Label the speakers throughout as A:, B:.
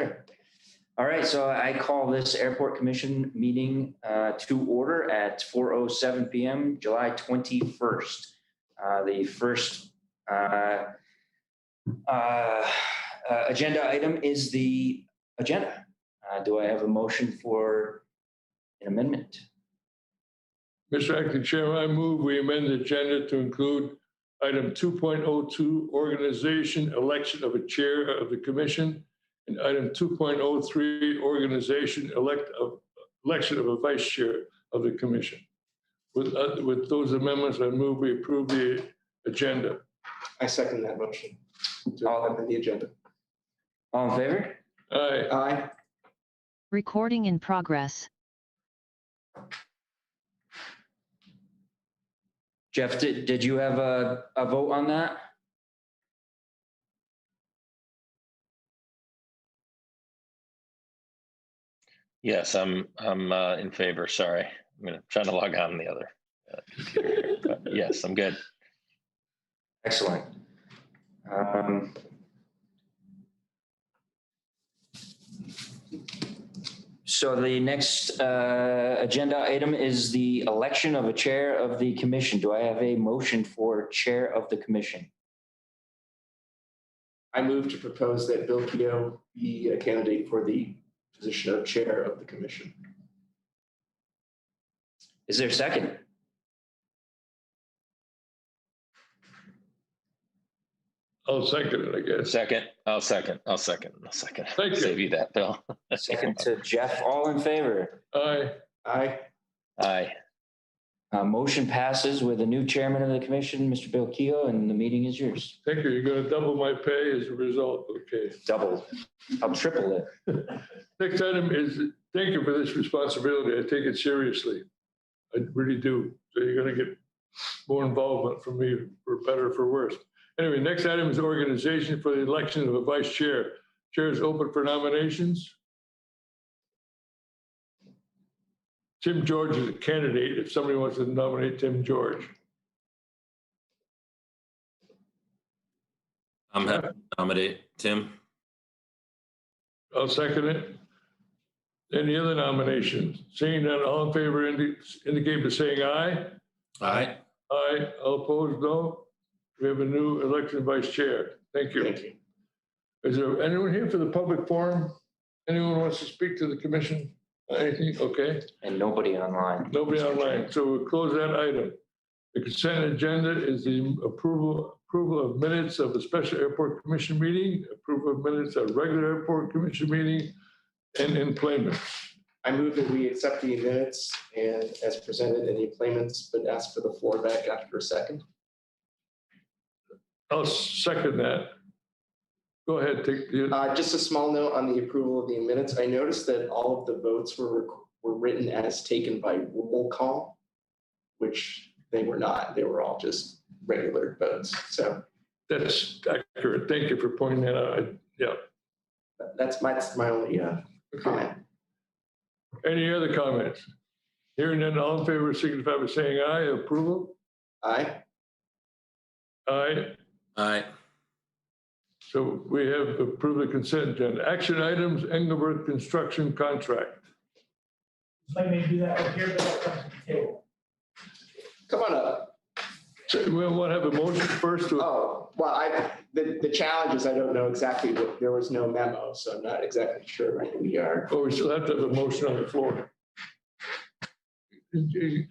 A: sir. All right, so I call this Airport Commission meeting to order at 4:07 p.m., July 21st. The first agenda item is the agenda. Do I have a motion for an amendment?
B: Mr. Acting Chairman, I move we amend the agenda to include item 2.02, organization, election of a chair of the commission, and item 2.03, organization, election of a vice chair of the commission. With those amendments, I move we approve the agenda.
C: I second that motion to amend the agenda.
A: All in favor?
B: Aye.
C: Aye.
D: Recording in progress.
A: Jeff, did you have a vote on that?
E: Yes, I'm in favor. Sorry, I'm trying to log on the other computer. But yes, I'm good.
A: Excellent. So the next agenda item is the election of a chair of the commission. Do I have a motion for chair of the commission?
C: I move to propose that Bill Keogh be a candidate for the position of chair of the commission.
A: Is there a second?
B: I'll second it, I guess.
E: Second. I'll second.
B: Thank you.
E: Save you that, Bill.
A: Second to Jeff. All in favor?
B: Aye.
C: Aye.
E: Aye.
A: Motion passes with a new chairman of the commission, Mr. Bill Keogh, and the meeting is yours.
B: Thank you. You're going to double my pay as a result. Okay.
A: Double. I'll triple it.
B: Next item is, thank you for this responsibility. I take it seriously. I really do. So you're going to get more involvement from me, for better or for worse. Anyway, next item is organization for the election of a vice chair. Chair is open for nominations. Tim George is a candidate if somebody wants to nominate Tim George.
F: I'm happy to nominate Tim.
B: I'll second it. Any other nominations? Seeing none, all in favor indicate by saying aye.
F: Aye.
B: Aye. All opposed, no. We have a new elected vice chair. Thank you.
C: Thank you.
B: Is there anyone here for the public forum? Anyone wants to speak to the commission? Anything? Okay.
A: And nobody online.
B: Nobody online. So we'll close that item. The consent agenda is the approval of minutes of the special airport commission meeting, approval of minutes of regular airport commission meeting, and Enplanements.
C: I move that we accept the minutes and as presented in the Enplanements, but ask for the floor back after a second.
B: I'll second that. Go ahead, take the.
C: Just a small note on the approval of the minutes. I noticed that all of the votes were written as taken by roll call, which they were not. They were all just regular votes. So
B: That's accurate. Thank you for pointing that out. Yeah.
C: that's my only comment.
B: Any other comments? Hearing none, all in favor signify by saying aye. Approval?
C: Aye.
B: Aye.
F: Aye.
B: So we have approved the consent agenda. Action items, Engelberth construction contract.
G: Let me do that right here, but I'll come to the table.
C: Come on up.
B: So we want to have a motion first to.
C: Oh, well, the challenge is I don't know exactly what, there was no memo, so I'm not exactly sure where we are.
B: Oh, we still have to have a motion on the floor. If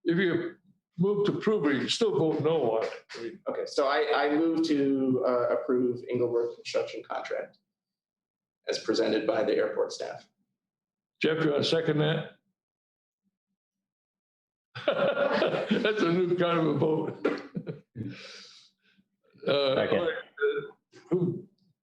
B: you move to approve it, you can still vote no on it. I mean,
C: Okay, so I move to approve Engelberth construction contract as presented by the airport staff.
B: Jeff, you want to second that? That's a new kind of a vote.
E: Second.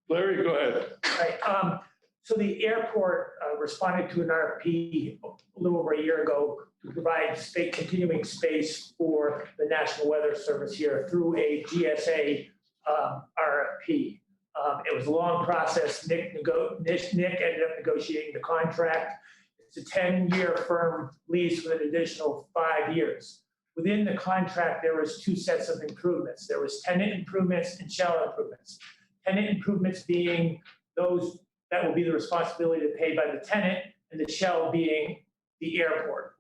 B: Larry, go ahead.
G: Right, so the airport responded to an RFP a little over a year ago to provide continuing space for the National Weather Service here through a GSA RFP. It was a long process. Nick ended up negotiating the contract. It's a 10-year firm lease with an additional 5 years. Within the contract, there was two sets of improvements. There was tenant improvements and shell improvements. Tenant improvements being those that will be the responsibility to pay by the tenant, and the shell being the airport.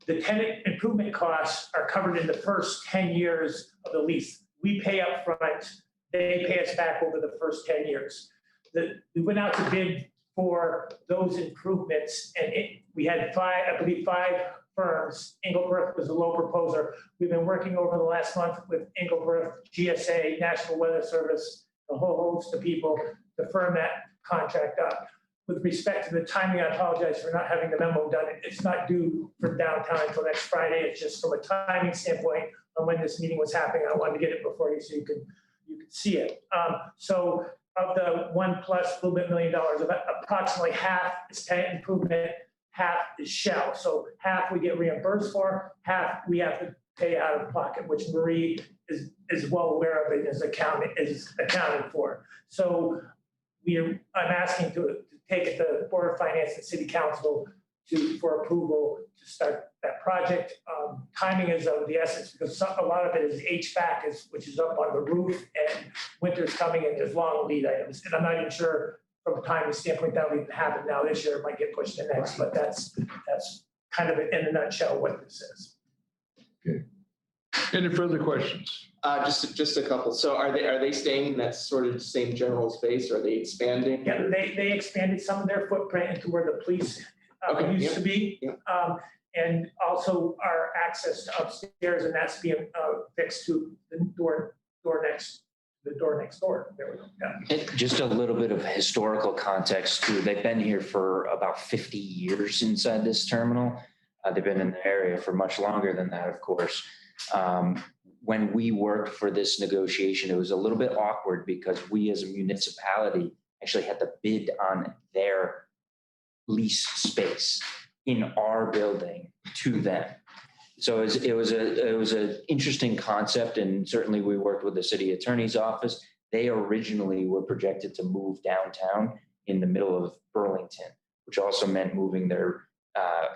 G: The tenant improvement costs are covered in the first 10 years of the lease. We pay up front, they pay us back over the first 10 years. We went out to bid for those improvements, and we had five firms. Engelberth was a low proposer. We've been working over the last month with Engelberth, GSA, National Weather Service, a whole host of people to firm that contract up. With respect to the timing, I apologize for not having the memo done. It's not due for downtown until next Friday. It's just from a timing standpoint on when this meeting was happening. I wanted to get it before you so you could see it. So of the $1+ $1 million, about approximately half is tenant improvement, half is shell. So half we get reimbursed for, half we have to pay out of pocket, which Marie is well aware of and is accounted for. So I'm asking to take it to the Board of Finance and City Council for approval to start that project. Timing is of the essence because a lot of it is HVAC, which is up on the roof, and winter's coming and there's long lead items. And I'm not even sure from a timing standpoint that will even happen now this year. It might get pushed to next, but that's kind of in a nutshell what this is.
B: Okay. Any further questions?
C: Just a couple. So are they staying in that sort of same general space? Or are they expanding?
G: Yeah, they expanded some of their footprint into where the police used to be.
C: Yeah.
G: And also our access to upstairs, and that's being fixed to the door next door. There we go. Yeah.
A: And just a little bit of historical context too. They've been here for about 50 years inside this terminal. They've been in the area for much longer than that, of course. When we worked for this negotiation, it was a little bit awkward because we as a municipality actually had to bid on their lease space in our building to them. So it was an interesting concept, and certainly we worked with the city attorney's office. They originally were projected to move downtown in the middle of Burlington, which also meant moving their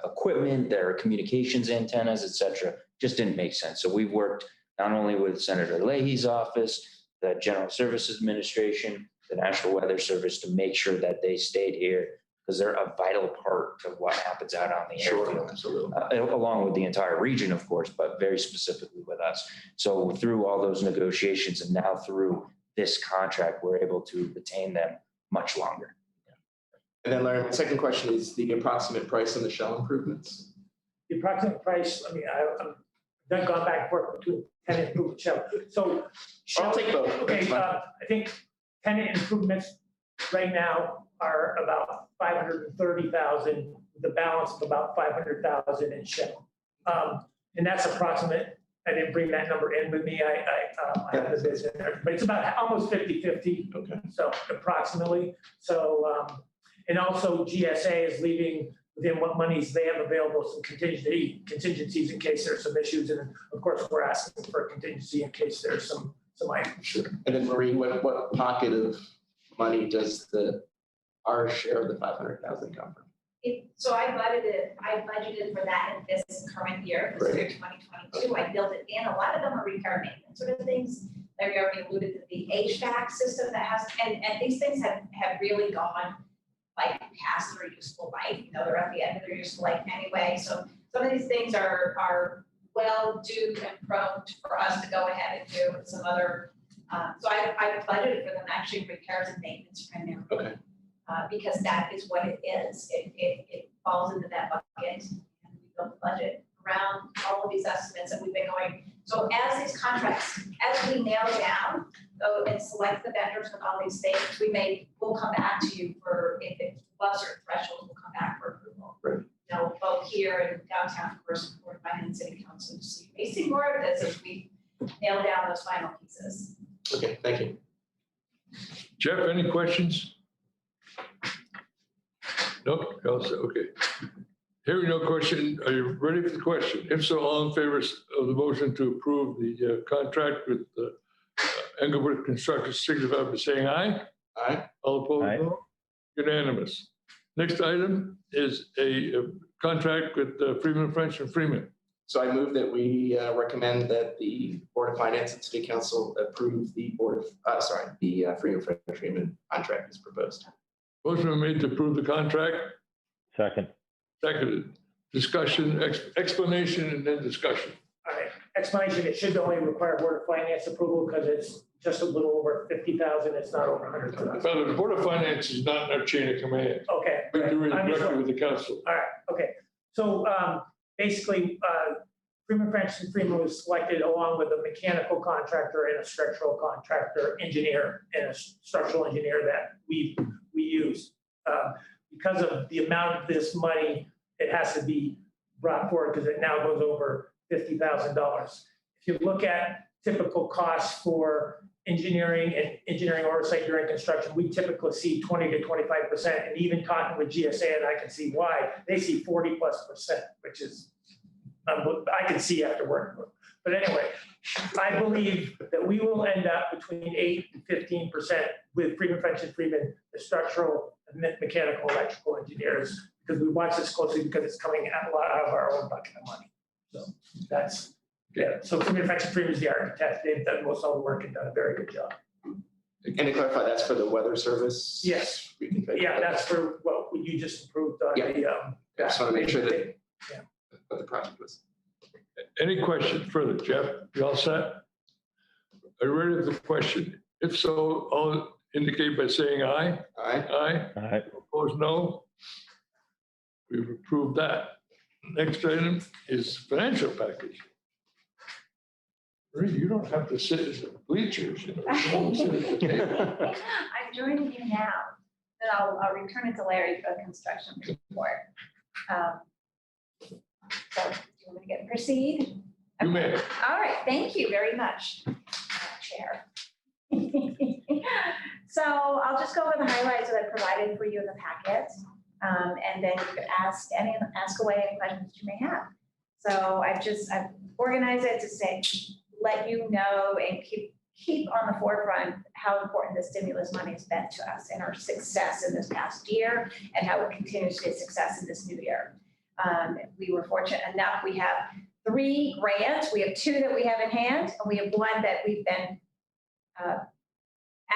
A: equipment, their communications antennas, et cetera. Just didn't make sense. So we've worked not only with Senator Leahy's office, the General Services Administration, the National Weather Service to make sure that they stayed here because they're a vital part of what happens out on the airfield.
C: Absolutely.
A: Along with the entire region, of course, but very specifically with us. So through all those negotiations and now through this contract, we're able to retain them much longer.
C: And then Larry, my second question is the approximate price on the shell improvements.
G: The approximate price, I mean, I've gone back and forth between tenant improvement shell. So
C: I'll take both.
G: Okay, I think tenant improvements right now are about $530,000, the balance of about $500,000 in shell. And that's approximate. I didn't bring that number in with me. I have the bids in there, but it's about almost 50-50.
C: Okay.
G: So approximately. So, and also GSA is leaving within what monies they have available some contingencies in case there's some issues. And of course, we're asking for a contingency in case there's some items.
C: Sure. And then Marie, what pocket of money does our share of the $500,000 come from?
H: So I budgeted for that in this current year, this year 2022. I built it in. A lot of them are repair maintenance sort of things. Like we already alluded to the HVAC system that has, and these things have really gone like past their useful life. You know, they're at the end of their useful life anyway. So some of these things are well due and prone for us to go ahead and do with some other. So I budgeted for them actually repairs and maintenance primarily.
C: Okay.
H: Because that is what it is. It falls into that bucket, and we built a budget around all of these estimates that we've been going. So as these contracts, as we nail down and select the vendors with all these things, we'll come back to you for if it's above certain thresholds, we'll come back for approval.
C: Right.
H: You know, both here and downtown, of course, Board of Finance and City Council. So you may see more of this as we nail down those final pieces.
C: Okay, thank you.
B: Jeff, any questions? No, okay. Hearing no question, are you ready for the question? If so, all in favor of the motion to approve the contract with Engelberth Construction, signify by saying aye.
C: Aye.
B: All opposed,
A: Aye.
B: no? Unanimous. Next item is a contract with Freeman, French and Freeman.
C: So I move that we recommend that the Board of Finance and City Council approve the Freeman French contract as proposed.
B: Motion been made to approve the contract,
E: Second.
B: seconded. Discussion, explanation, and then discussion.
G: All right, explanation, it should only require Board of Finance approval because it's just a little over 50,000, it's not over 100,000.
B: Well, the Board of Finance is not in our chain of command.
G: Okay.
B: We do it
G: I'm just-
B: directly with the council.
G: All right, okay. So basically, Freeman, Francis and Freeman was selected along with a mechanical contractor and a structural contractor, engineer, and a structural engineer that we use. Because of the amount of this money, it has to be brought forward because it now goes over $50,000. If you look at typical costs for engineering and engineering oversight during construction, we typically see 20 to 25%. And even talking with GSA, and I can see why, they see 40+%, which is, I can see after working with them. But anyway, I believe that we will end up between 8 and 15% with Freeman, French and Freeman, the structural, mechanical, electrical engineers, because we watch this closely because it's coming out of our own bucket of money. So that's, yeah. So Freeman, French and Freeman is the architect. They've done most of all the work and done a very good job.
C: And to clarify, that's for the weather service?
G: Yes. Yeah, that's for what you just approved on the.
C: I just want to make sure that
G: Yeah.
C: what the project was.
B: Any questions further, Jeff? You all set? Are you ready for the question? If so, all indicate by saying aye.
C: Aye.
B: Aye.
E: All right.
B: Opposed, no. We've approved that. Next item is financial package. Really, you don't have to sit in the bleachers, you know. You don't sit at the table.
H: I'm joining you now, then I'll return it to Larry for the construction report. So, do you want me to proceed?
B: You may.
H: All right, thank you very much, Chair. So I'll just go over the highlights that I provided for you in the packet, and then you could ask away any questions that you may have. So I've organized it to say, let you know and keep on the forefront how important the stimulus money has been to us and our success in this past year and how it continues to be a success in this new year. We were fortunate enough, we have 3 grants. We have 2 that we have in hand, and we have 1 that we've been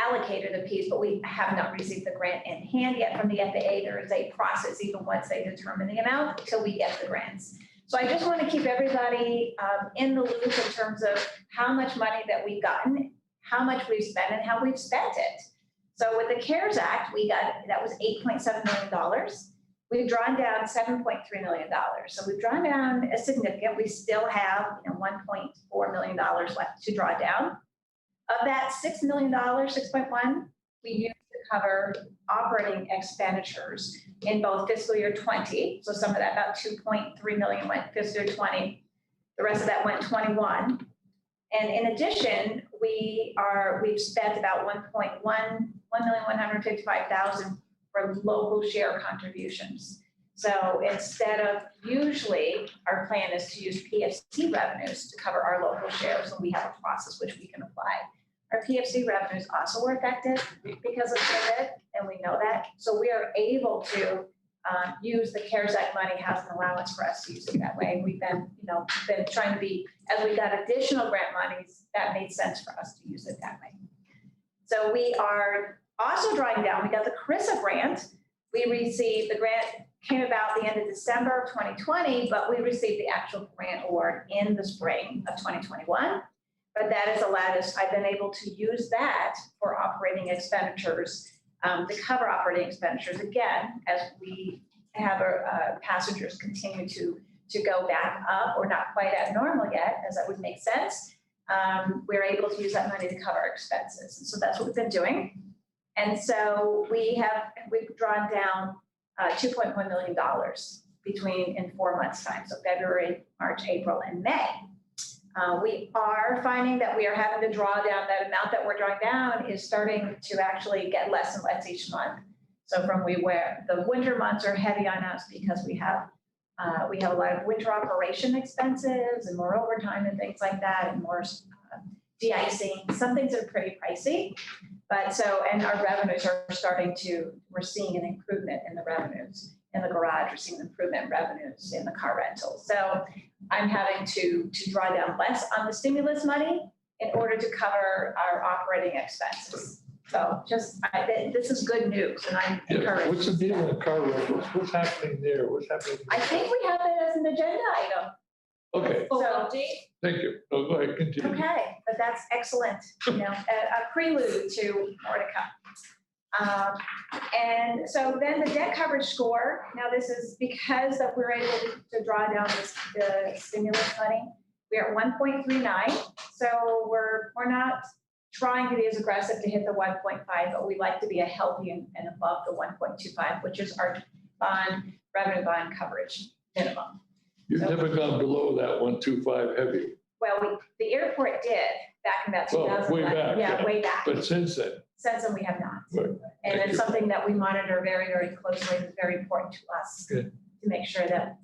H: allocated a piece, but we have not received the grant in hand yet from the FAA. There is a process even once they determine the amount until we get the grants. So I just want to keep everybody in the loop in terms of how much money that we've gotten, how much we've spent, and how we've spent it. So with the CARES Act, that was $8.7 million. We've drawn down $7.3 million. So we've drawn down a significant, we still have $1.4 million left to draw down. Of that $6 million, 6.1, we used to cover operating expenditures in both fiscal year 20. So some of that, about 2.3 million went fiscal year 20. The rest of that went 21. And in addition, we've spent about 1,155,000 for local share contributions. So instead of, usually our plan is to use PFC revenues to cover our local shares, and we have a process which we can apply. Our PFC revenues also were affected because of COVID, and we know that. So we are able to use the CARES Act money has an allowance for us to use it that way. We've been trying to be, as we got additional grant monies, that made sense for us to use it that way. So we are also drawing down, we got the CRISA grant. We received, the grant came about the end of December of 2020, but we received the actual grant award in the spring of 2021. But that has allowed us, I've been able to use that for operating expenditures, to cover operating expenditures again, as we have our passengers continue to go back up, or not quite at normal yet, as that would make sense. We're able to use that money to cover our expenses. And so that's what we've been doing. And so we've drawn down $2.1 million in 4 months' time. So February, March, April, and May. We are finding that we are having to draw down, that amount that we're drawing down is starting to actually get less and less each month. So the winter months are heavy on us because we have a lot of winter operation expenses and more overtime and things like that, and more de-icing. Some things are pretty pricey, and our revenues are we're seeing an improvement in the revenues in the garage. We're seeing improvement in revenues in the car rental. So I'm having to draw down less on the stimulus money in order to cover our operating expenses. So just, this is good news and I'm
B: Yeah,
H: encouraged.
B: what's the deal with car rentals? What's happening there? What's happening?
H: I think we have that as an agenda item.
B: Okay,
H: So,
B: thank you. No, go ahead, continue.
H: okay, but that's excellent, a prelude to more to come. And so then the debt coverage score, now this is because that we're able to draw down the stimulus money. We're at 1.39, so we're not trying to be as aggressive to hit the 1.5, but we like to be a healthy and above the 1.25, which is our revenue bond coverage minimum.
B: You've never gone below that 125 heavy,
H: Well, the airport did back in about
B: Well,
H: 2011.
B: way back,
H: Yeah,
B: yeah.
H: way back.
B: but since then,
H: Since then, we have not.
B: Right.
H: And
B: Thank
H: it's
B: you.
H: something that we monitor very, very closely. It's very important to us
B: Good.
H: to make sure that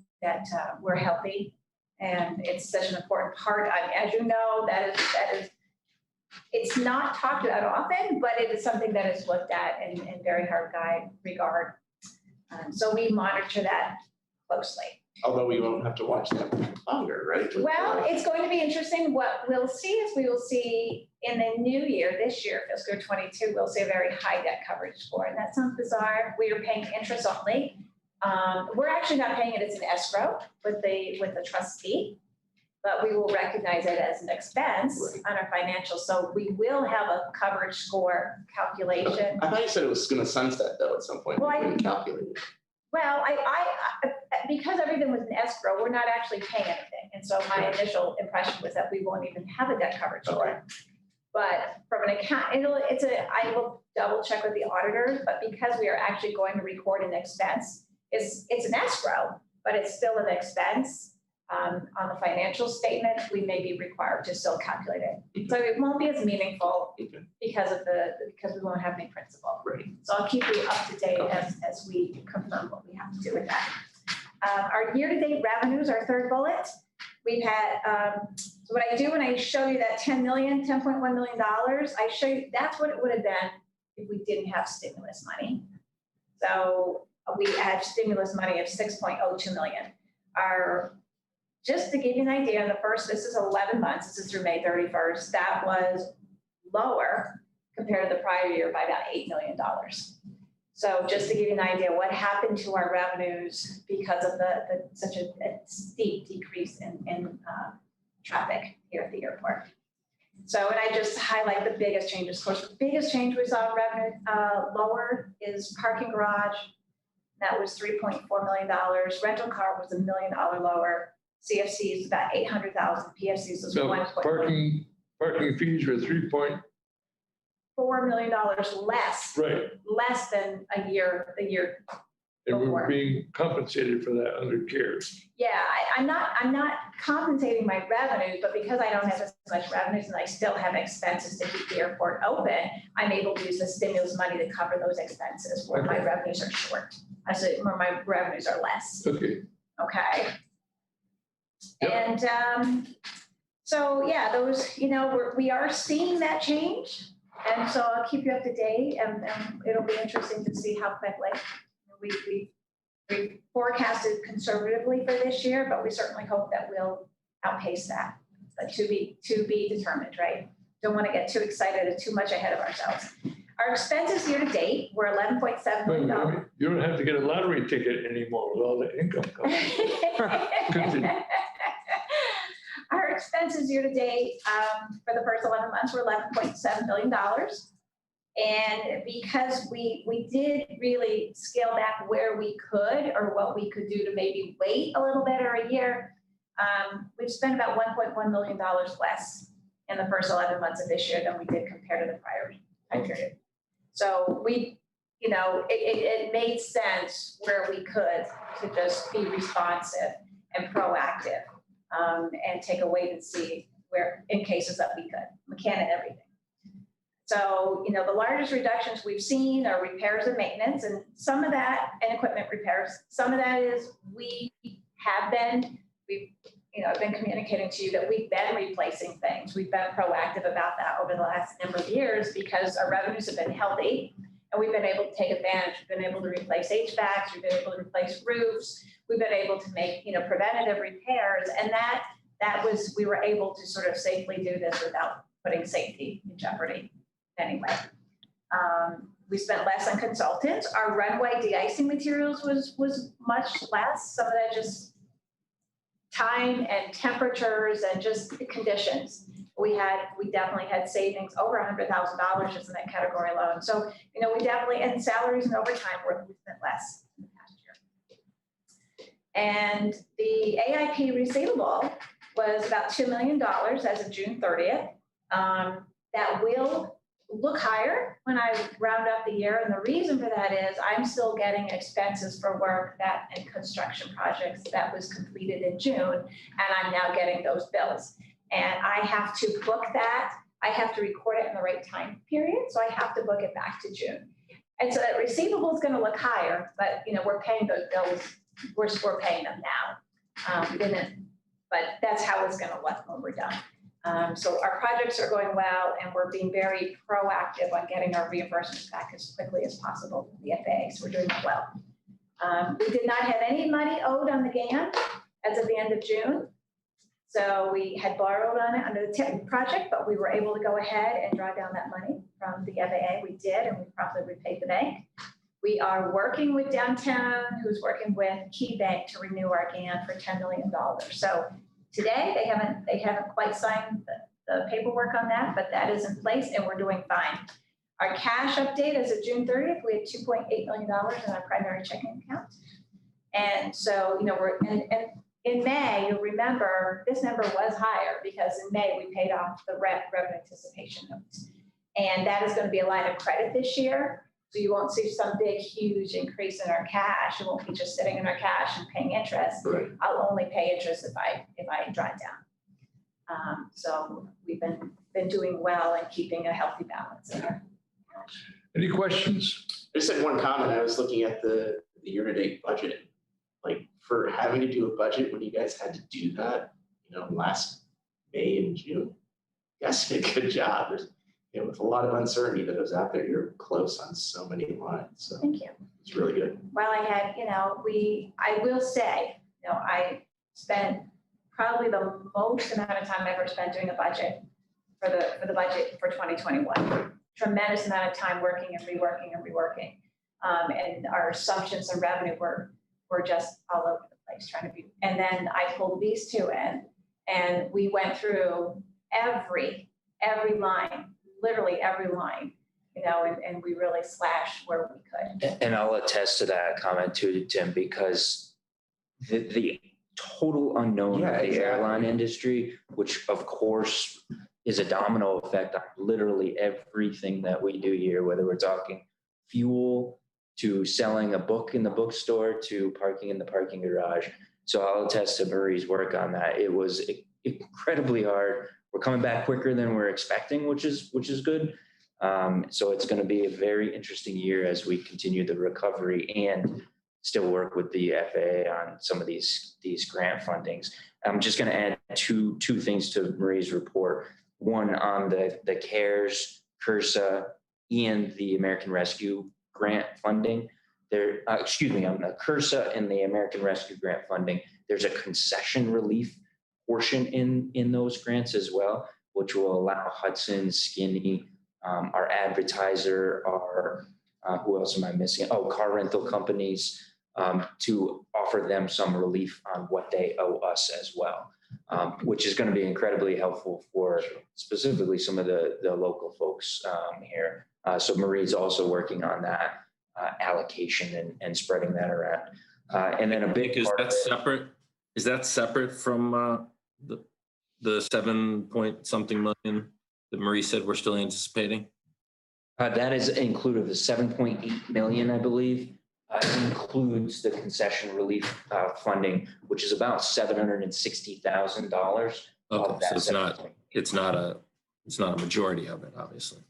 H: we're healthy. And it's such an important part. As you know, that is, it's not talked about often, but it is something that is looked at in very hard regard. So we monitor that closely.
C: Although we won't have to watch that much longer, right?
H: Well, it's going to be interesting. What we'll see is we will see in the new year, this year, fiscal 22, we'll see a very high debt coverage score. And that sounds bizarre. We are paying interest only. We're actually not paying it as an escrow with the trustee, but we will recognize it as an expense on our financials. So we will have a coverage score calculation.
C: I thought you said it was gonna sunset though at some point.
H: Well,
C: We couldn't calculate it.
H: Well, I because everything was an escrow, we're not actually paying anything. And so my initial impression was that we won't even have a debt coverage score. But from an account, I will double check with the auditors, but because we are actually going to record an expense, it's an escrow, but it's still an expense. On the financial statement, we may be required to still calculate it. So it won't be as meaningful because we won't have any principal.
C: Right.
H: So I'll keep you up to date as we confirm what we have to do with that. Our year-to-date revenues, our third bullet, we've had, so what I do when I show you that $10.1 million, I show you, that's what it would have been if we didn't have stimulus money. So we had stimulus money of 6.02 million. Just to give you an idea, this is 11 months, this is through May 31st, that was lower compared to the prior year by about $8 million. So just to give you an idea what happened to our revenues because of such a steep decrease in traffic here at the airport. So, and I just highlight the biggest changes. Of course, the biggest change we saw in revenue lower is parking garage. That was $3.4 million. Rental car was $1 million lower. CFC is about 800,000. PFCs was
B: so
H: 1.1.
B: parking fees were
H: $4 million less.
B: right.
H: Less than the year
B: And we're
H: before.
B: being compensated for that under CARES.
H: Yeah, I'm not compensating my revenues, but because I don't have as much revenues and I still have expenses to keep the airport open, I'm able to use the stimulus money to cover those expenses where my revenues are short. I say where my revenues are less.
B: Okay.
H: Okay.
B: Yep.
H: And so yeah, those, we are seeing that change. And so I'll keep you up to date and it'll be interesting to see how quickly we forecasted conservatively for this year, but we certainly hope that we'll outpace that. But to be determined, right? Don't want to get too excited or too much ahead of ourselves. Our expenses year to date were $11.7 million.
B: You don't have to get a lottery ticket anymore with all the income coming.
H: Our expenses year to date for the first 11 months were $11.7 million. And because we did really scale back where we could or what we could do to maybe wait a little bit or a year, we've spent about $1.1 million less in the first 11 months of this year than we did compared to the prior time period. So it made sense where we could to just be responsive and proactive and take a wait and see where in cases that we could, mechanic everything. So, the largest reductions we've seen are repairs and maintenance, and some of that, and equipment repairs, some of that is I've been communicating to you that we've been replacing things. We've been proactive about that over the last number of years because our revenues have been healthy and we've been able to take advantage. We've been able to replace HVACs, we've been able to replace roofs, we've been able to make, preventative repairs, and we were able to sort of safely do this without putting safety in jeopardy anyway. We spent less on consultants. Our runway de-icing materials was much less. Some of that just time and temperatures and just the conditions. We definitely had savings over $100,000 just in that category alone. So, we definitely, and salaries and overtime we spent less in the past year. And the AIP receivable was about $2 million as of June 30th. That will look higher when I round up the year. And the reason for that is I'm still getting expenses for work and construction projects that was completed in June, and I'm now getting those bills. And I have to book that. I have to record it in the right time period. So I have to book it back to June. And so that receivable is going to look higher, but we're paying those bills. We're paying them now. But that's how it's going to look when we're done. So our projects are going well, and we're being very proactive on getting our reimbursements back as quickly as possible from the FAA. So we're doing well. We did not have any money owed on the GAN as of the end of June. So we had borrowed on it under the TIP project, but we were able to go ahead and draw down that money from the FAA. We did, and we promptly repaid the bank. We are working with Downtown, who's working with Key Bank to renew our GAN for $10 million. So today, they haven't quite signed the paperwork on that, but that is in place, and we're doing fine. Our cash update as of June 30th, we had $2.8 million in our primary checking account. And so, we're in May, you'll remember this number was higher because in May we paid off the revenue anticipation notes. And that is going to be a line of credit this year. So you won't see some big, huge increase in our cash. It won't be just sitting in our cash and paying interest.
C: Right.
H: I'll only pay interest if I draw it down. So we've been doing well and keeping a healthy balance in our cash.
B: Any questions?
C: I just had one comment. I was looking at the year-to-date budget. Like, for having to do a budget when you guys had to do that, last May and June, you guys did a good job. There's, with a lot of uncertainty that was out there, you're close on so many lines. So
H: Thank you.
C: it's really good.
H: Well, I had, I will say, I spent probably the most amount of time I ever spent doing a budget for the budget for 2021. Tremendous amount of time working and reworking. And our assumptions and revenue were just all over the place trying to be. And then I pulled these two in, and we went through every line, literally every line, and we really slashed where we could.
A: And I'll attest to that comment too, Tim, because the total unknown of the airline industry, which of course is a domino effect on literally everything that we do here, whether we're talking fuel to selling a book in the bookstore to parking in the parking garage. So I'll attest to Marie's work on that. It was incredibly hard. We're coming back quicker than we're expecting, which is good. So it's going to be a very interesting year as we continue the recovery and still work with the FAA on some of these grant fundings. I'm just going to add two things to Marie's report. One on the CARES, CURSA, and the American Rescue grant funding. On the CURSA and the American Rescue grant funding, there's a concession relief portion in those grants as well, which will allow Hudson, Skinny, our advertiser, who else am I missing? Car rental companies, to offer them some relief on what they owe us as well, which is going to be incredibly helpful for specifically some of the local folks here. So Marie's also working on that allocation and spreading that around. And then a big
F: Is
A: part
F: that separate? Is that separate from the 7 point something million that Marie said we're still anticipating?
A: That is included. The 7.8 million, I believe, includes the concession relief funding, which is about $760,000.
F: Okay, so it's not a majority of it, obviously.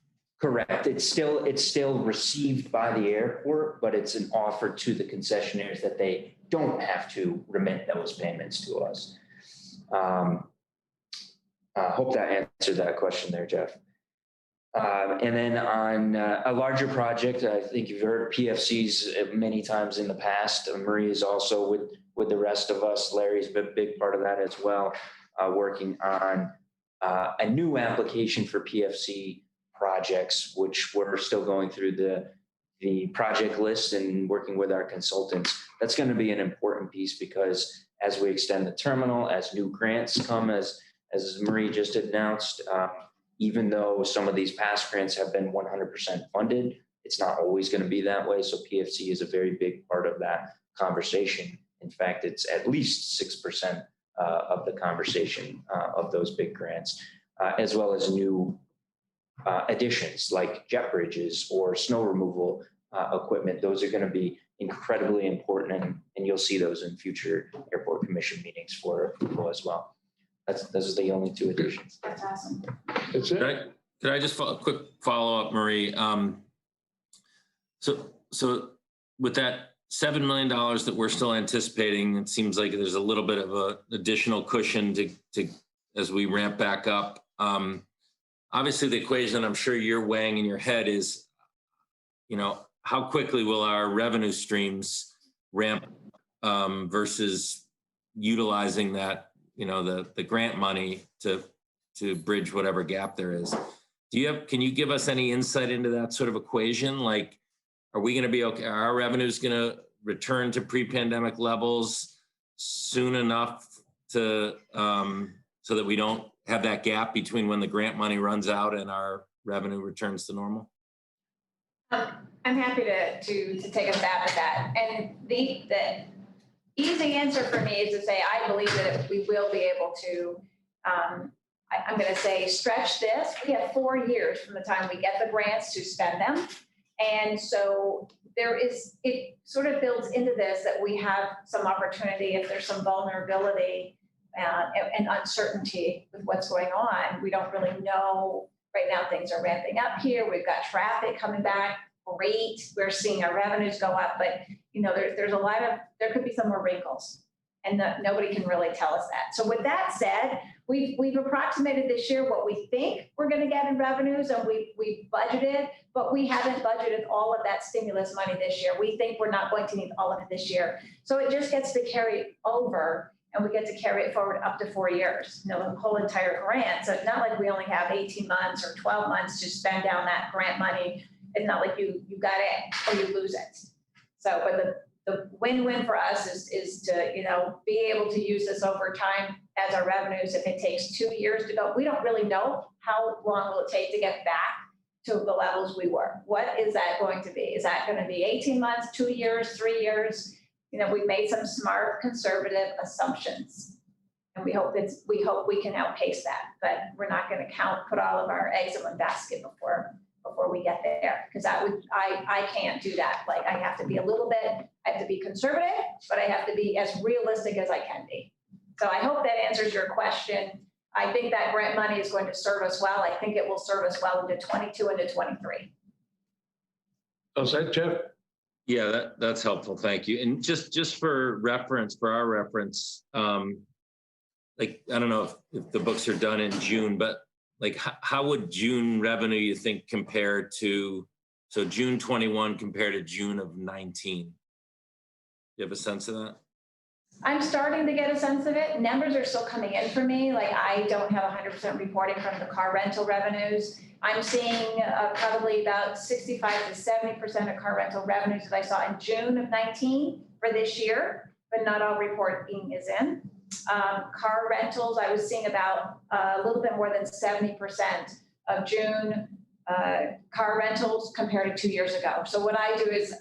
A: Correct. It's still received by the airport, but it's an offer to the concessionaires that they don't have to remit those payments to us. I hope that answered that question there, Jeff. And then on a larger project, I think you've heard PFCs many times in the past. Marie is also with the rest of us. Larry's been a big part of that as well, working on a new application for PFC projects, which we're still going through the project list and working with our consultants. That's going to be an important piece because as we extend the terminal, as new grants come, as Marie just announced, even though some of these past grants have been 100% funded, it's not always going to be that way. So PFC is a very big part of that conversation. In fact, it's at least 6% of the conversation of those big grants, as well as new additions like jet bridges or snow removal equipment. Those are going to be incredibly important, and you'll see those in future airport commission meetings for approval as well. Those are the only two additions.
H: That's awesome.
B: That's it.
F: Could I just quick follow up, Marie? So with that $7 million that we're still anticipating, it seems like there's a little bit of an additional cushion to as we ramp back up. Obviously, the equation I'm sure you're weighing in your head is, how quickly will our revenue streams ramp versus utilizing that, the grant money to bridge whatever gap there is. Can you give us any insight into that sort of equation? Like, are we going to be okay? Are our revenues going to return to pre-pandemic levels soon enough to so that we don't have that gap between when the grant money runs out and our revenue returns to normal?
H: I'm happy to take a stab at that. And the easy answer for me is to say I believe that we will be able to, I'm going to say, stretch this. We have 4 years from the time we get the grants to spend them. And so it sort of builds into this that we have some opportunity if there's some vulnerability and uncertainty with what's going on. We don't really know. Right now, things are ramping up here. We've got traffic coming back. Great. We're seeing our revenues go up, but there could be some more wrinkles, and nobody can really tell us that. So with that said, we've approximated this year what we think we're going to get in revenues, and we've budgeted, but we haven't budgeted all of that stimulus money this year. We think we're not going to need all of it this year. So it just gets to carry over, and we get to carry it forward up to 4 years, the whole entire grant. So it's not like we only have 18 months or 12 months to spend down that grant money. It's not like you got it or you lose it. So, but the win-win for us is to, be able to use this over time as our revenues. If it takes 2 years to go, we don't really know how long will it take to get back to the levels we were. What is that going to be? Is that going to be 18 months, 2 years, 3 years? We've made some smart, conservative assumptions, and we hope we can outpace that. But we're not going to put all of our eggs in one basket before we get there, because I can't do that. Like, I have to be I have to be conservative, but I have to be as realistic as I can be. So I hope that answers your question. I think that grant money is going to serve us well. I think it will serve us well into 22 and into 23.
B: How's that, Jeff?
F: Yeah, that's helpful. Thank you. And just for our reference, I don't know if the books are done in June, but like, how would June revenue, you think, compare to, so June 21 compared to June of 19? Do you have a sense of that?
H: I'm starting to get a sense of it. Numbers are still coming in for me. Like, I don't have 100% reporting from the car rental revenues. I'm seeing probably about 65 to 70% of car rental revenues that I saw in June of 19 for this year, but not all reporting is in. Car rentals, I was seeing about a little bit more than 70% of June car rentals compared to 2 years ago. So what I do is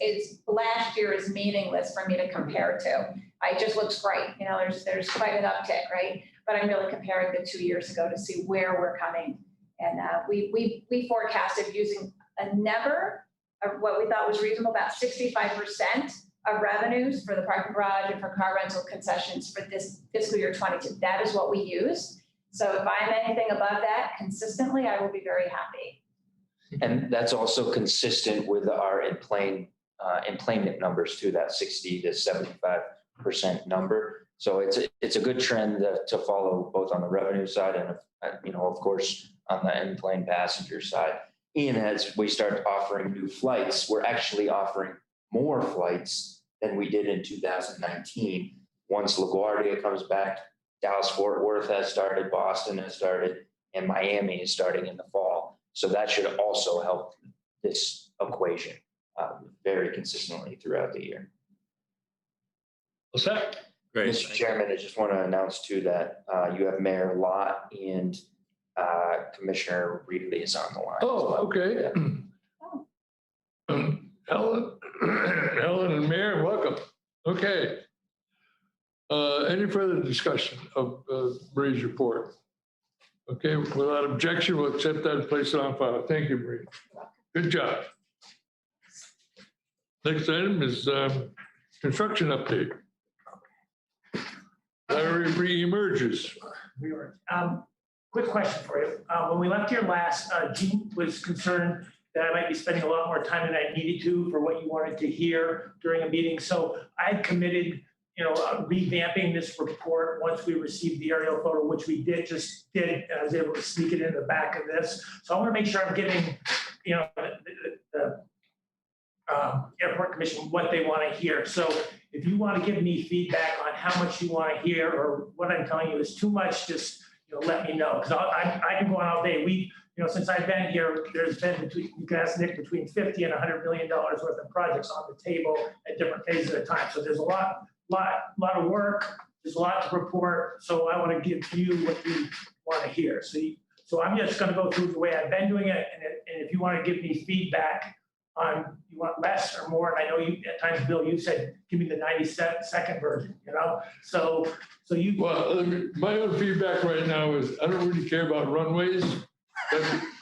H: last year is meaningless for me to compare to. It just looks great. There's quite an uptick, right? But I'm really comparing the 2 years ago to see where we're coming. And we forecasted using a number of what we thought was reasonable, about 65% of revenues for the parking garage and for car rental concessions for this fiscal year 22. That is what we use. So if I'm anything above that consistently, I will be very happy.
A: And that's also consistent with our employment numbers too, that 60 to 75% number. So it's a good trend to follow, both on the revenue side and, of course, on the in-plane passenger side. And as we start offering new flights, we're actually offering more flights than we did in 2019. Once LaGuardia comes back, Dallas-Fort Worth has started, Boston has started, and Miami is starting in the fall. So that should also help this equation very consistently throughout the year.
B: What's that?
F: Great.
A: Mr. Chairman, I just want to announce too that you have Mayor Lott and Commissioner Reedley is on the line.
B: Oh, okay. Ellen and Mayor, welcome. Okay. Any further discussion of Marie's report? Okay, without objection, we'll accept that and place it on file. Thank you, Marie. Good job. Next item is construction update. Larry re-emerges.
G: Quick question for you. When we left here last, Gene was concerned that I might be spending a lot more time than I needed to for what you wanted to hear during a meeting. So I committed, revamping this report once we received the aerial photo, which we did. I was able to sneak it in the back of this. So I want to make sure I'm giving, the Airport Commission what they want to hear. So if you want to give me feedback on how much you want to hear or what I'm telling you is too much, just let me know, because I can go on all day. Since I've been here, there's been you can ask Nick, between $50 and $100 million worth of projects on the table at different phases at a time. So there's a lot of work. There's a lot to report. So I want to give you what you want to hear. So I'm just going to go through the way I've been doing it, and if you want to give me feedback on you want less or more, and I know you at times, Bill, you said give me the 90-second version. So you. Well,
B: my own feedback right now is I don't really care about runways.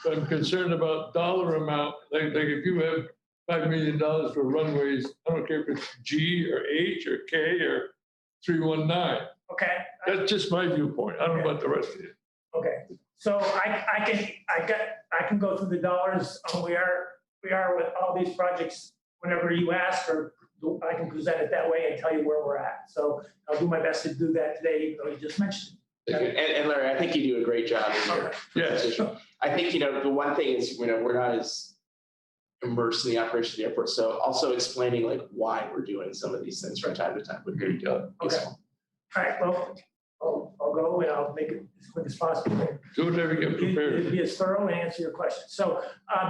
B: But I'm concerned about dollar amount. Like if you have $5 million for runways, I don't care if it's G or H or K or 319.
G: Okay.
B: That's just my viewpoint. I don't know about the rest of you.
G: Okay. So I can go through the dollars. We are with all these projects whenever you ask, or I can present it that way and tell you where we're at. So I'll do my best to do that today, even though you just mentioned it.
C: And Larry, I think you do a great job in your position. I think, the one thing is, we're not as immersed in the operation of the airport. So also explaining why we're doing some of these things from time to time would be useful.
G: Okay. All right. Well, I'll go and I'll make it as quick as possible.
B: Do whatever you get prepared.
G: Be as thorough and answer your question. So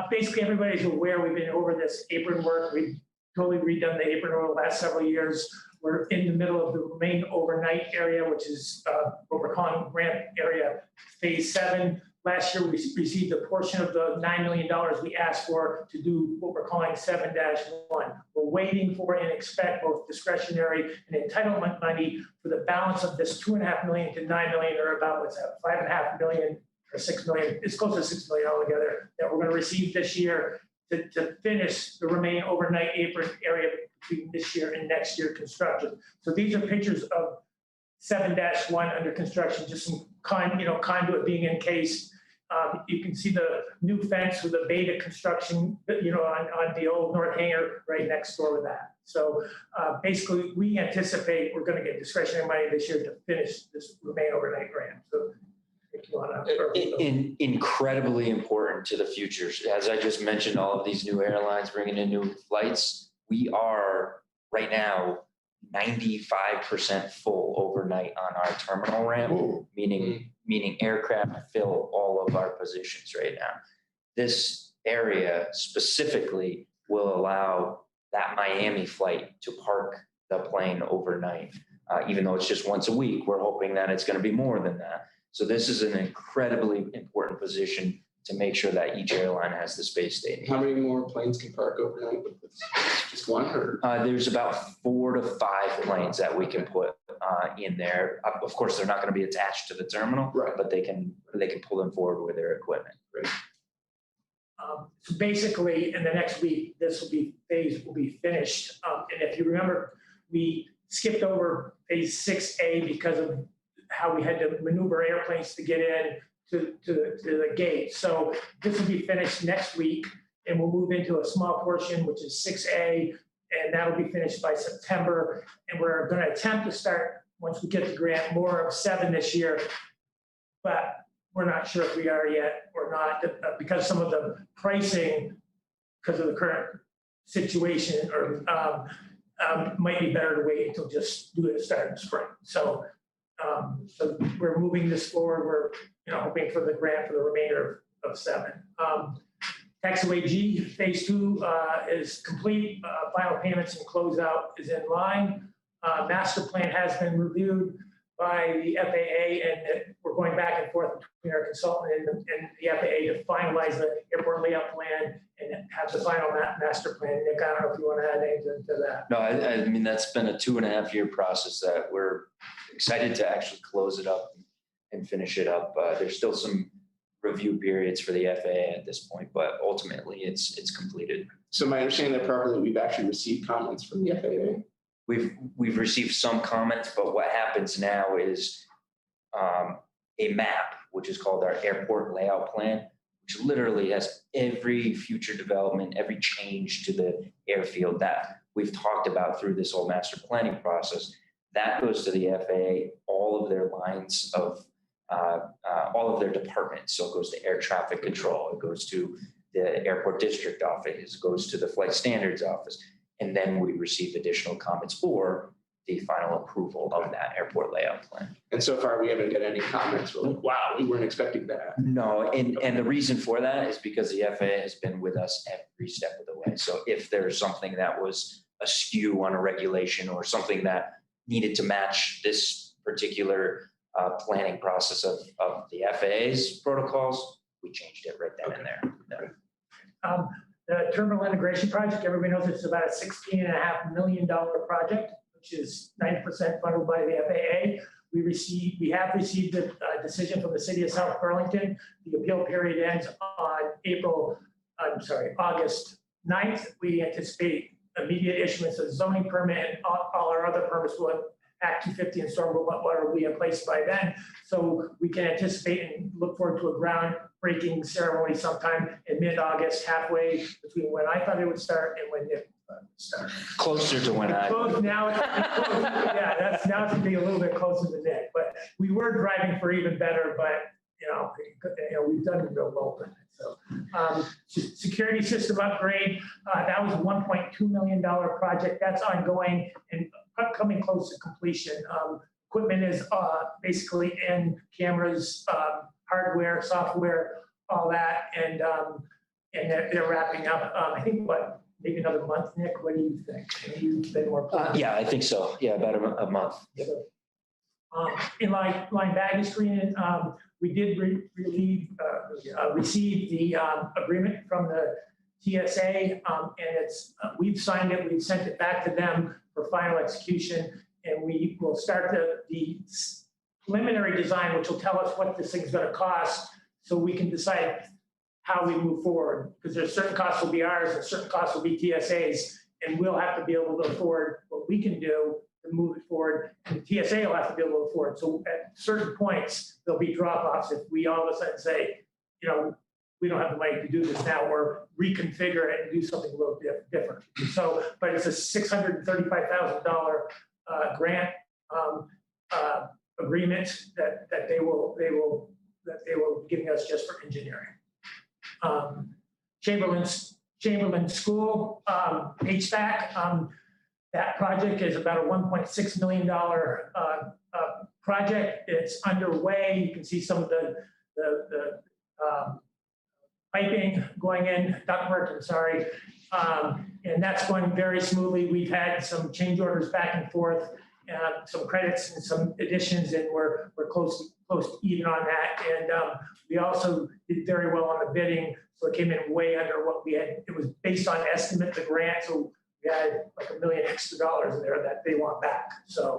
G: basically, everybody's aware we've been over this apron work. We've totally redone the apron over the last several years. We're in the middle of the Remain Overnight area, which is what we're calling ramp area phase 7. Last year, we received a portion of the $9 million we asked for to do what we're calling 7-1. We're waiting for and expect both discretionary and entitlement money for the balance of this $2.5 million to $9 million, or about what's that, $5.5 million or $6 million. It's close to $6 million altogether that we're going to receive this year to finish the Remain Overnight apron area between this year and next year construction. So these are pictures of 7-1 under construction, just some conduit being encased. You can see the new fence with the beta construction, on the old North Hangar right next door with that. So basically, we anticipate we're going to get discretionary money this year to finish this Remain Overnight ramp. So if you want to.
A: Incredibly important to the future. As I just mentioned, all of these new airlines bringing in new flights. We are right now 95% full overnight on our terminal ramp, meaning aircraft fill all of our positions right now. This area specifically will allow that Miami flight to park the plane overnight. Even though it's just once a week, we're hoping that it's going to be more than that. So this is an incredibly important position to make sure that each airline has the space they need.
C: How many more planes can park overnight with this? Just one, or?
A: There's about 4 to 5 planes that we can put in there. Of course, they're not going to be attached to the terminal,
C: right,
A: but they can pull them forward with their equipment.
C: Right.
G: So basically, in the next week, this phase will be finished. And if you remember, we skipped over phase 6A because of how we had to maneuver airplanes to get in to the gate. So this will be finished next week, and we'll move into a small portion, which is 6A, and that'll be finished by September. And we're going to attempt to start, once we get the grant, more of 7 this year, but we're not sure if we are yet or not, because some of the pricing, because of the current situation, or might be better to wait until just do it at the start of the spring. So we're moving this forward. We're hoping for the grant for the remainder of of 7. Taxiway G, phase 2 is complete. Final payments and closeout is in line. Master plan has been reviewed by the FAA, and we're going back and forth between our consultant and the FAA to finalize the airport layout plan and have the final master plan. Nick, I don't know if you want to add anything to that.
A: No, I mean, that's been a 2.5-year process that we're excited to actually close it up and finish it up. There's still some review periods for the FAA at this point, but ultimately it's completed.
C: So my understanding that properly, we've actually received comments from the FAA.
A: We've received some comments, but what happens now is a map, which is called our airport layout plan, which literally has every future development, every change to the airfield that we've talked about through this whole master planning process. That goes to the FAA, all of their lines of, all of their departments. So it goes to air traffic control, it goes to the airport district office, it goes to the flight standards office. And then we receive additional comments for the final approval of that airport layout plan.
C: And so far, we haven't got any comments. We're like, wow, we weren't expecting that.
A: No, and the reason for that is because the FAA has been with us every step of the way. So if there's something that was askew on a regulation or something that needed to match this particular planning process of the FAA's protocols, we changed it right then and there. Yeah.
G: The terminal integration project, everybody knows it's about a $16.5 million project, which is 90% funded by the FAA. We have received a decision from the city of South Burlington. The appeal period ends on August 9th. We anticipate immediate issuance of zoning permit, and all our other permits will Act 250 and stormwater will be in place by then. So we can anticipate and look forward to a groundbreaking ceremony sometime in mid-August, halfway between when I thought it would start and when it would start.
A: Closer to when I.
G: Close now. Yeah, now it's gonna be a little bit closer to Nick, but we were driving for even better, but you know we've done real well with it. So security system upgrade, that was a $1.2 million project. That's ongoing and coming close to completion. Equipment is basically in, cameras, hardware, software, all that, and they're wrapping up. I think maybe another month, Nick. What do you think? You've been more.
A: Yeah, I think so. Yeah, about a month. Yep.
G: Inline baggage screening, we did receive the agreement from the TSA, and it's we've signed it. We've sent it back to them for final execution, and we will start the preliminary design, which will tell us what this thing's going to cost, so we can decide how we move forward. Because there's certain costs will be ours, and certain costs will be TSA's, and we'll have to be able to afford what we can do to move it forward, and the TSA will have to be able to afford. So at certain points, there'll be drop-offs if we all of a sudden say, you know, we don't have the money to do this now, or reconfigure it and do something a little bit different. So, but it's a $635,000 grant agreement that they will be giving us just for engineering. Chamberlain School, HVAC, that project is about a $1.6 million project. It's underway. You can see some of the piping going in, ductwork, I'm sorry. And that's going very smoothly. We've had some change orders back and forth, some credits and some additions, and we're close to even on that. And we also did very well on the bidding, so it came in way under what we had. It was based on estimate, the grant, so we had like $1 million extra in there that they want back. So,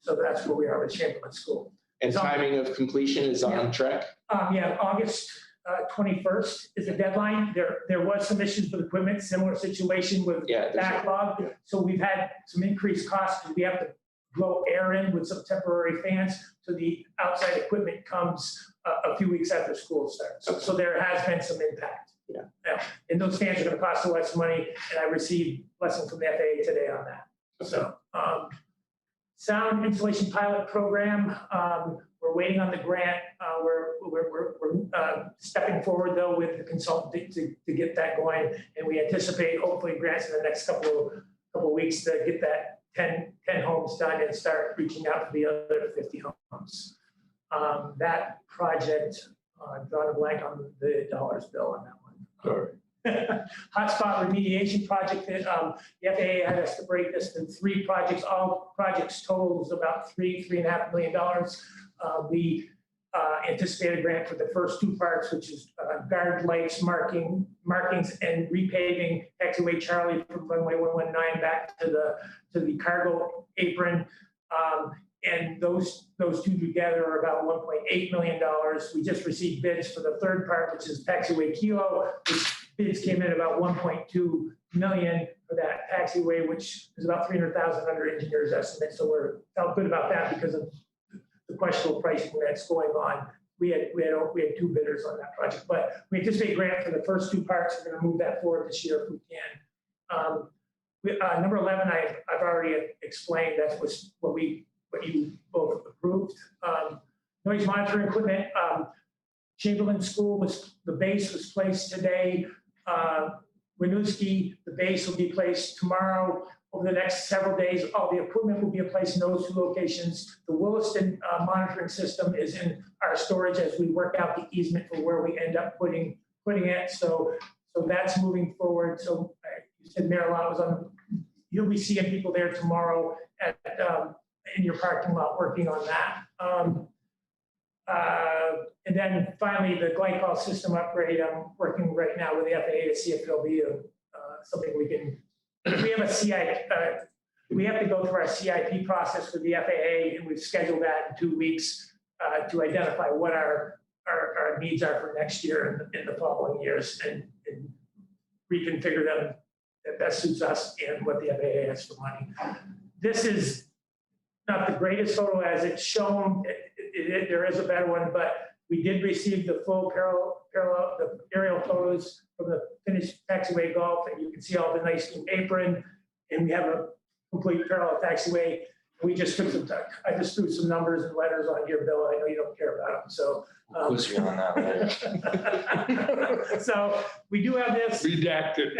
G: so that's where we are with Chamberlain School.
C: And timing of completion is on track?
G: Yeah, August 21st is the deadline. There was some issues with equipment, similar situation with backlog.
C: Yeah.
G: So we've had some increased costs because we have to blow air in with some temporary fans. So the outside equipment comes a few weeks after school starts.
C: Okay.
G: So there has been some impact.
C: Yeah.
G: And those fans are going to cost a less money. And I received blessing from the FAA today on that.
C: Okay.
G: So sound installation pilot program. We're waiting on the grant. We're stepping forward though with the consultant to get that going, and we anticipate hopefully grants in the next couple of weeks to get that 10 homes done and start reaching out to the other 50 homes. That project I'm drawing a blank on the dollars bill on that one.
B: Sorry.
G: Hotspot remediation project, the FAA had us to break this in 3 projects. All projects totals about $3.5 million. We anticipated a grant for the first 2 parts, which is guard lights, markings, and repaving taxiway Charlie from runway 119 back to the cargo apron. And those 2 together are about $1.8 million. We just received bids for the 3rd part, which is taxiway Kilo, which bids came in about $1.2 million for that taxiway, which is about $300,000 under engineer's estimate. So we're felt good about that because of the questionable pricing that's going on. We had 2 bidders on that project, but we anticipate grant for the first 2 parts. We're going to move that forward this year if we can. Number 11, I've already explained. That was what you both approved. Noise monitoring equipment. Chamberlain School the base was placed today. Winooski, the base will be placed tomorrow. Over the next several days, all the equipment will be in place in those 2 locations. The Williston monitoring system is in our storage as we work out the easement for where we end up putting it. So that's moving forward. So you said Mayor Lott was on. You'll be seeing people there tomorrow in your parking lot working on that. And then finally, the glycol system upgrade. I'm working right now with the FAA to see if there'll be something we can. We have a CIP. We have to go through our CIP process with the FAA, and we've scheduled that in 2 weeks to identify what our needs are for next year and the following years, and reconfigure them that best suits us and what the FAA has for money. This is not the greatest photo as it's shown. There is a better one, but we did receive the full the aerial photos from the finished taxiway Gulf, and you can see all the nice new apron, and we have a complete parallel taxiway. We just took some time. I just threw some numbers and letters on here, Bill. I know you don't care about them, so.
A: Who's you on that later?
G: So we do have this.
B: Redacted.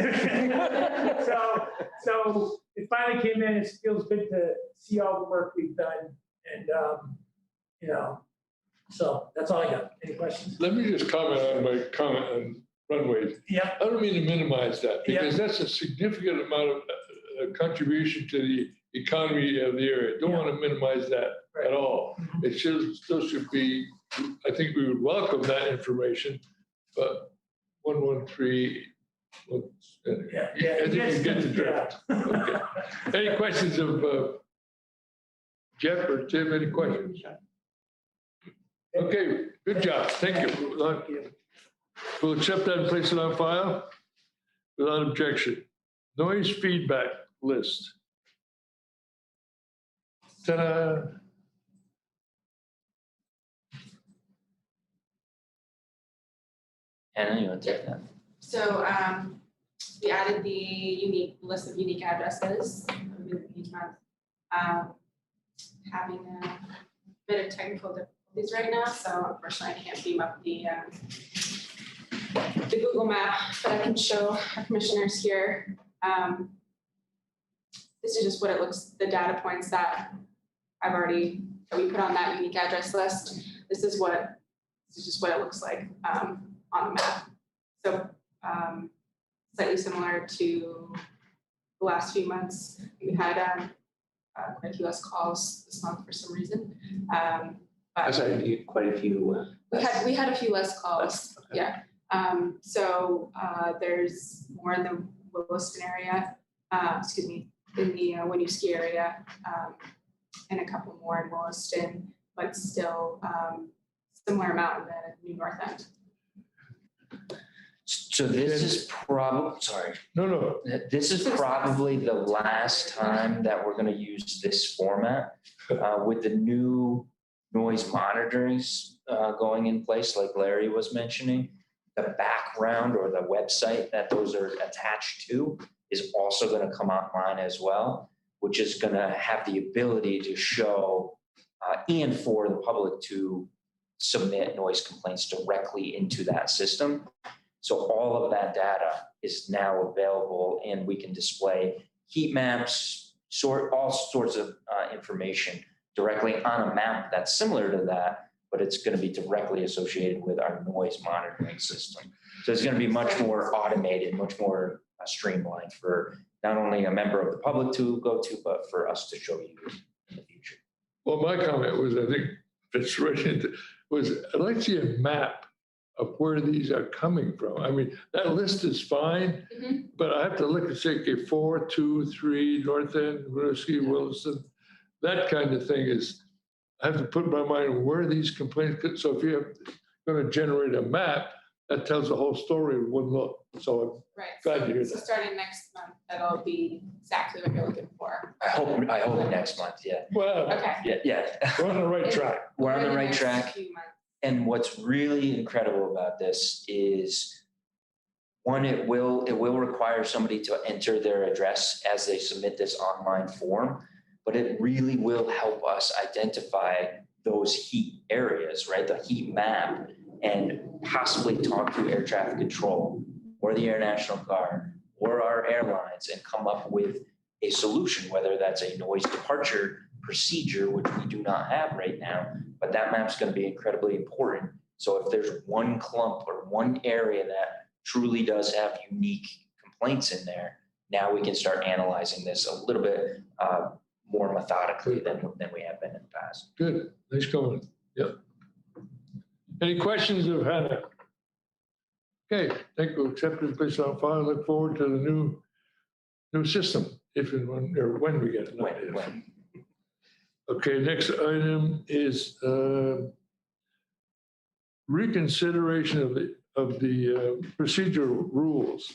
G: So it finally came in. It feels good to see all the work we've done, and so that's all I got. Any questions?
B: Let me just comment on my comment on runways.
G: Yeah.
B: I don't mean to minimize that because that's a significant amount of contribution to the economy of the area. Don't want to minimize that at all. It still should be, I think we would welcome that information, but 113, I think you get the drift. Okay. Any questions of Jeff or Tim? Any questions? Okay, good job. Thank you. We'll accept that and place it on file without objection. Noise feedback list. Ta-da.
A: Anna, you want to take that?
I: So we added the unique list of unique addresses each month. Having a bit of technical difficulties right now, so unfortunately I can't beam up the Google map, but I can show our commissioners here. This is just what it looks, the data points that we put on that unique address list. This is just what it looks like on the map. So slightly similar to the last few months. We had quite a few less calls this month for some reason.
C: I'm sorry, quite a few.
I: We had a few less calls. Okay. Yeah. So there's more in the Williston area, in the Winooski area, and a couple more in Williston, but still similar amount in the New North End.
A: So this is probably, sorry.
B: No.
A: This is probably the last time that we're going to use this format with the new noise monitorings going in place, like Larry was mentioning. The background or the website that those are attached to is also going to come online as well, which is going to have the ability to show and for the public to submit noise complaints directly into that system. So all of that data is now available, and we can display heat maps, all sorts of information directly on a map that's similar to that, but it's going to be directly associated with our noise monitoring system. So it's going to be much more automated, much more streamlined for not only a member of the public to go to, but for us to show you in the future.
B: Well, my comment was, I think it's right into, was I'd like to see a map of where these are coming from. I mean, that list is fine, but I have to look and say, okay, 4, 2, 3, North End, Winooski, Wilson, that kind of thing is, I have to put in my mind where these complaints, so if you're going to generate a map, that tells the whole story in one look. So
I: Right.
B: I'm glad to hear
I: So
B: that.
I: starting next month, that'll be exactly what you're looking for.
A: I hope next month, yeah.
B: Well,
I: Okay.
A: Yeah.
B: we're on the right track.
A: We're on
I: Over
A: the right
I: next
A: track.
I: few months.
A: And what's really incredible about this is, one, it will require somebody to enter their address as they submit this online form, but it really will help us identify those heat areas, right? The heat map, and possibly talk to air traffic control or the Air National Guard or our airlines and come up with a solution, whether that's a noise departure procedure, which we do not have right now, but that map's going to be incredibly important. So if there's one clump or one area that truly does have unique complaints in there, now we can start analyzing this a little bit more methodically than we have been in the past.
B: Good, nice going. Yep. Any questions of Hannah? Okay, thank you. Accept this place on file. Look forward to the new system, if and when, or when we get it. not if.
A: When.
B: Okay, next item is reconsideration of the procedural rules.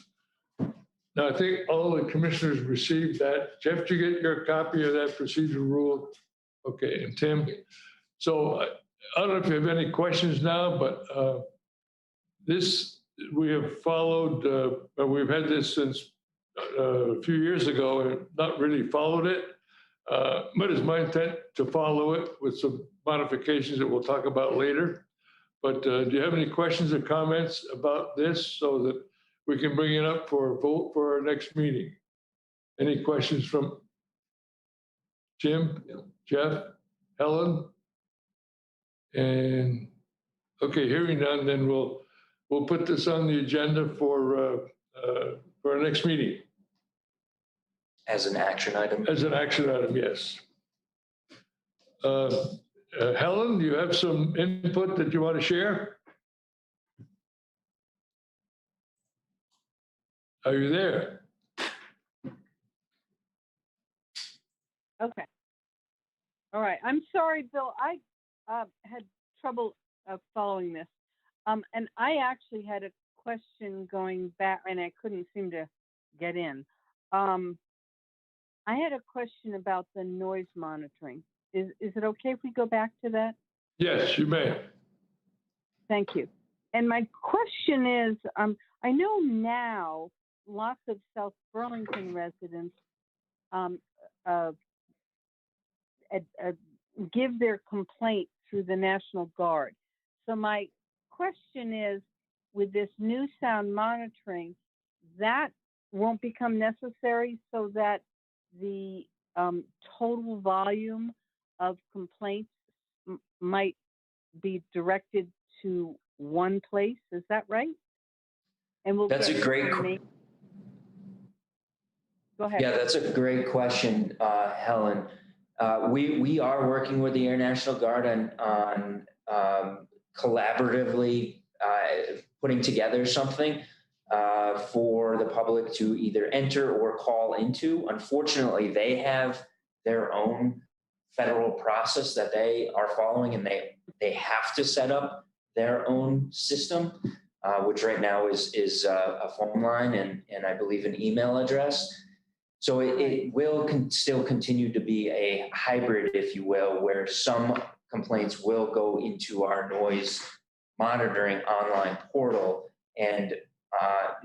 B: Now, I think all the commissioners received that. Jeff, did you get your copy of that procedural rule? Okay, and Tim? So I don't know if you have any questions now, but this, we have followed, we've had this since a few years ago and not really followed it. But it's my intent to follow it with some modifications that we'll talk about later. But do you have any questions or comments about this so that we can bring it up for a vote for our next meeting? Any questions from Jim, Jeff, Helen? And okay, hearing none, then we'll put this on the agenda for our next meeting.
A: As an action item?
B: As an action item, yes. Helen, do you have some input that you want to share? Are you there?
J: Okay. All right. I'm sorry, Bill. I had trouble following this. And I actually had a question going back, and I couldn't seem to get in. I had a question about the noise monitoring. Is it okay if we go back to that?
B: Yes, you may.
J: Thank you. And my question is, I know now lots of South Burlington residents give their complaint through the National Guard. So my question is, with this new sound monitoring, that won't become necessary so that the total volume of complaints might be directed to one place. Is that right? And we'll
A: That's
J: get
A: a great.
J: Go ahead.
A: Yeah, that's a great question, Helen. We are working with the Air National Guard on collaboratively putting together something for the public to either enter or call into. Unfortunately, they have their own federal process that they are following, and they have to set up their own system, which right now is a phone line and I believe an email address. So it will still continue to be a hybrid, if you will, where some complaints will go into our noise monitoring online portal, and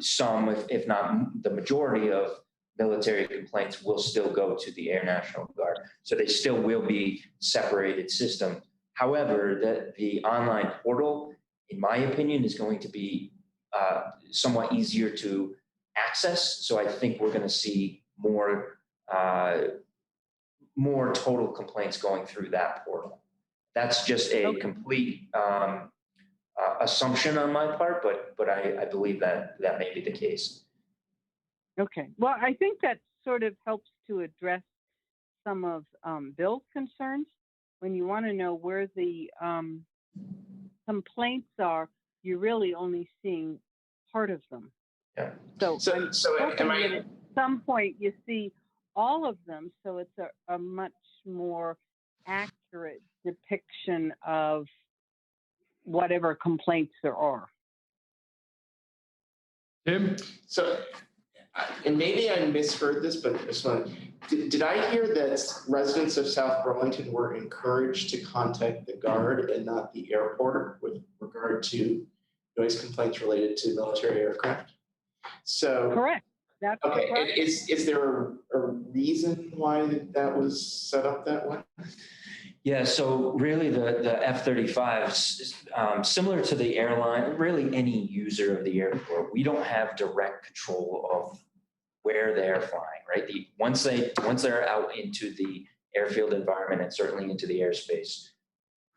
A: some, if not the majority of military complaints, will still go to the Air National Guard. So they still will be separated system. However, the online portal, in my opinion, is going to be somewhat easier to access. So I think we're going to see more total complaints going through that portal. That's just a
J: Okay.
A: complete assumption on my part, but I believe that that may be the case.
J: Okay. Well, I think that sort of helps to address some of Bill's concerns. When you want to know where the complaints are, you're really only seeing part of them.
A: Yeah.
J: So
C: Am I?
J: at some point you see all of them, so it's a much more accurate depiction of whatever complaints there are.
B: Tim?
C: So, and maybe I misheard this, but this one, did I hear that residents of South Burlington were encouraged to contact the Guard and not the airport with regard to noise complaints related to military aircraft? So.
J: Correct. That's
C: Okay,
J: correct.
C: is there a reason why that was set up that way?
A: Yeah, so really the F-35s, similar to the airline, really any user of the airport, we don't have direct control of where they're flying, right? Once they're out into the airfield environment and certainly into the airspace,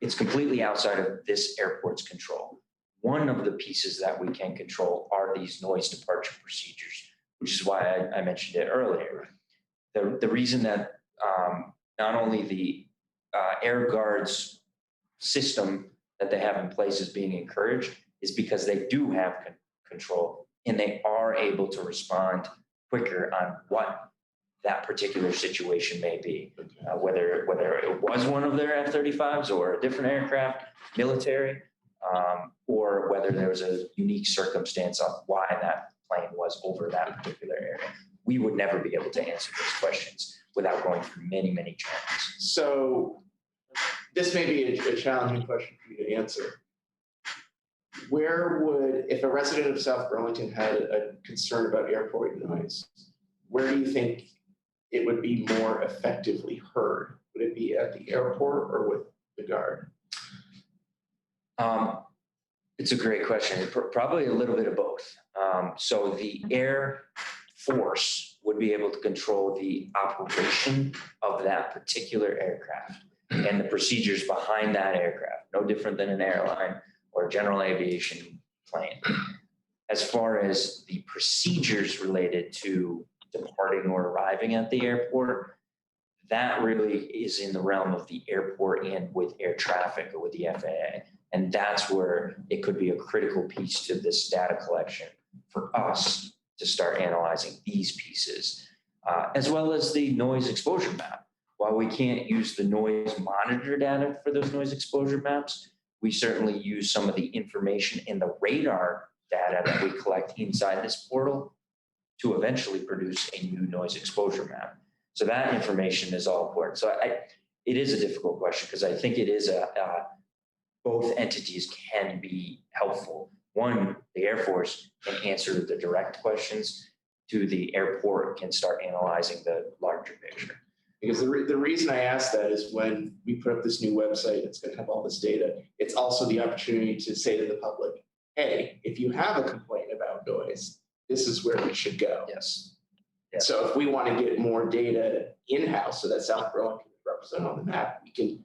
A: it's completely outside of this airport's control. One of the pieces that we can control are these noise departure procedures, which is why I mentioned it earlier. The reason that not only the Air Guard's system that they have in place is being encouraged is because they do have control and they are able to respond quicker on what that particular situation may be, whether it was one of their F-35s or a different aircraft, military, or whether there was a unique circumstance of why that plane was over that particular area. We would never be able to answer those questions without going through many, many channels.
C: So this may be a challenging question for you to answer. Where would, if a resident of South Burlington had a concern about airport noise, where do you think it would be more effectively heard? Would it be at the airport or with the Guard?
A: It's a great question. Probably a little bit of both. So the Air Force would be able to control the operation of that particular aircraft and the procedures behind that aircraft, no different than an airline or a general aviation plane. As far as the procedures related to departing or arriving at the airport, that really is in the realm of the airport and with air traffic or with the FAA. And that's where it could be a critical piece to this data collection for us to start analyzing these pieces, as well as the noise exposure map. While we can't use the noise monitor data for those noise exposure maps, we certainly use some of the information in the radar data that we collect inside this portal to eventually produce a new noise exposure map. So that information is all important. So it is a difficult question because I think it is both entities can be helpful. One, the Air Force can answer the direct questions. Two, the airport can start analyzing the larger picture.
C: Because the reason I ask that is when we put up this new website, it's going to have all this data. It's also the opportunity to say to the public, hey, if you have a complaint about noise, this is where it should go.
A: Yes.
C: So if we want to get more data in-house so that South Burlington is represented on the map, we can,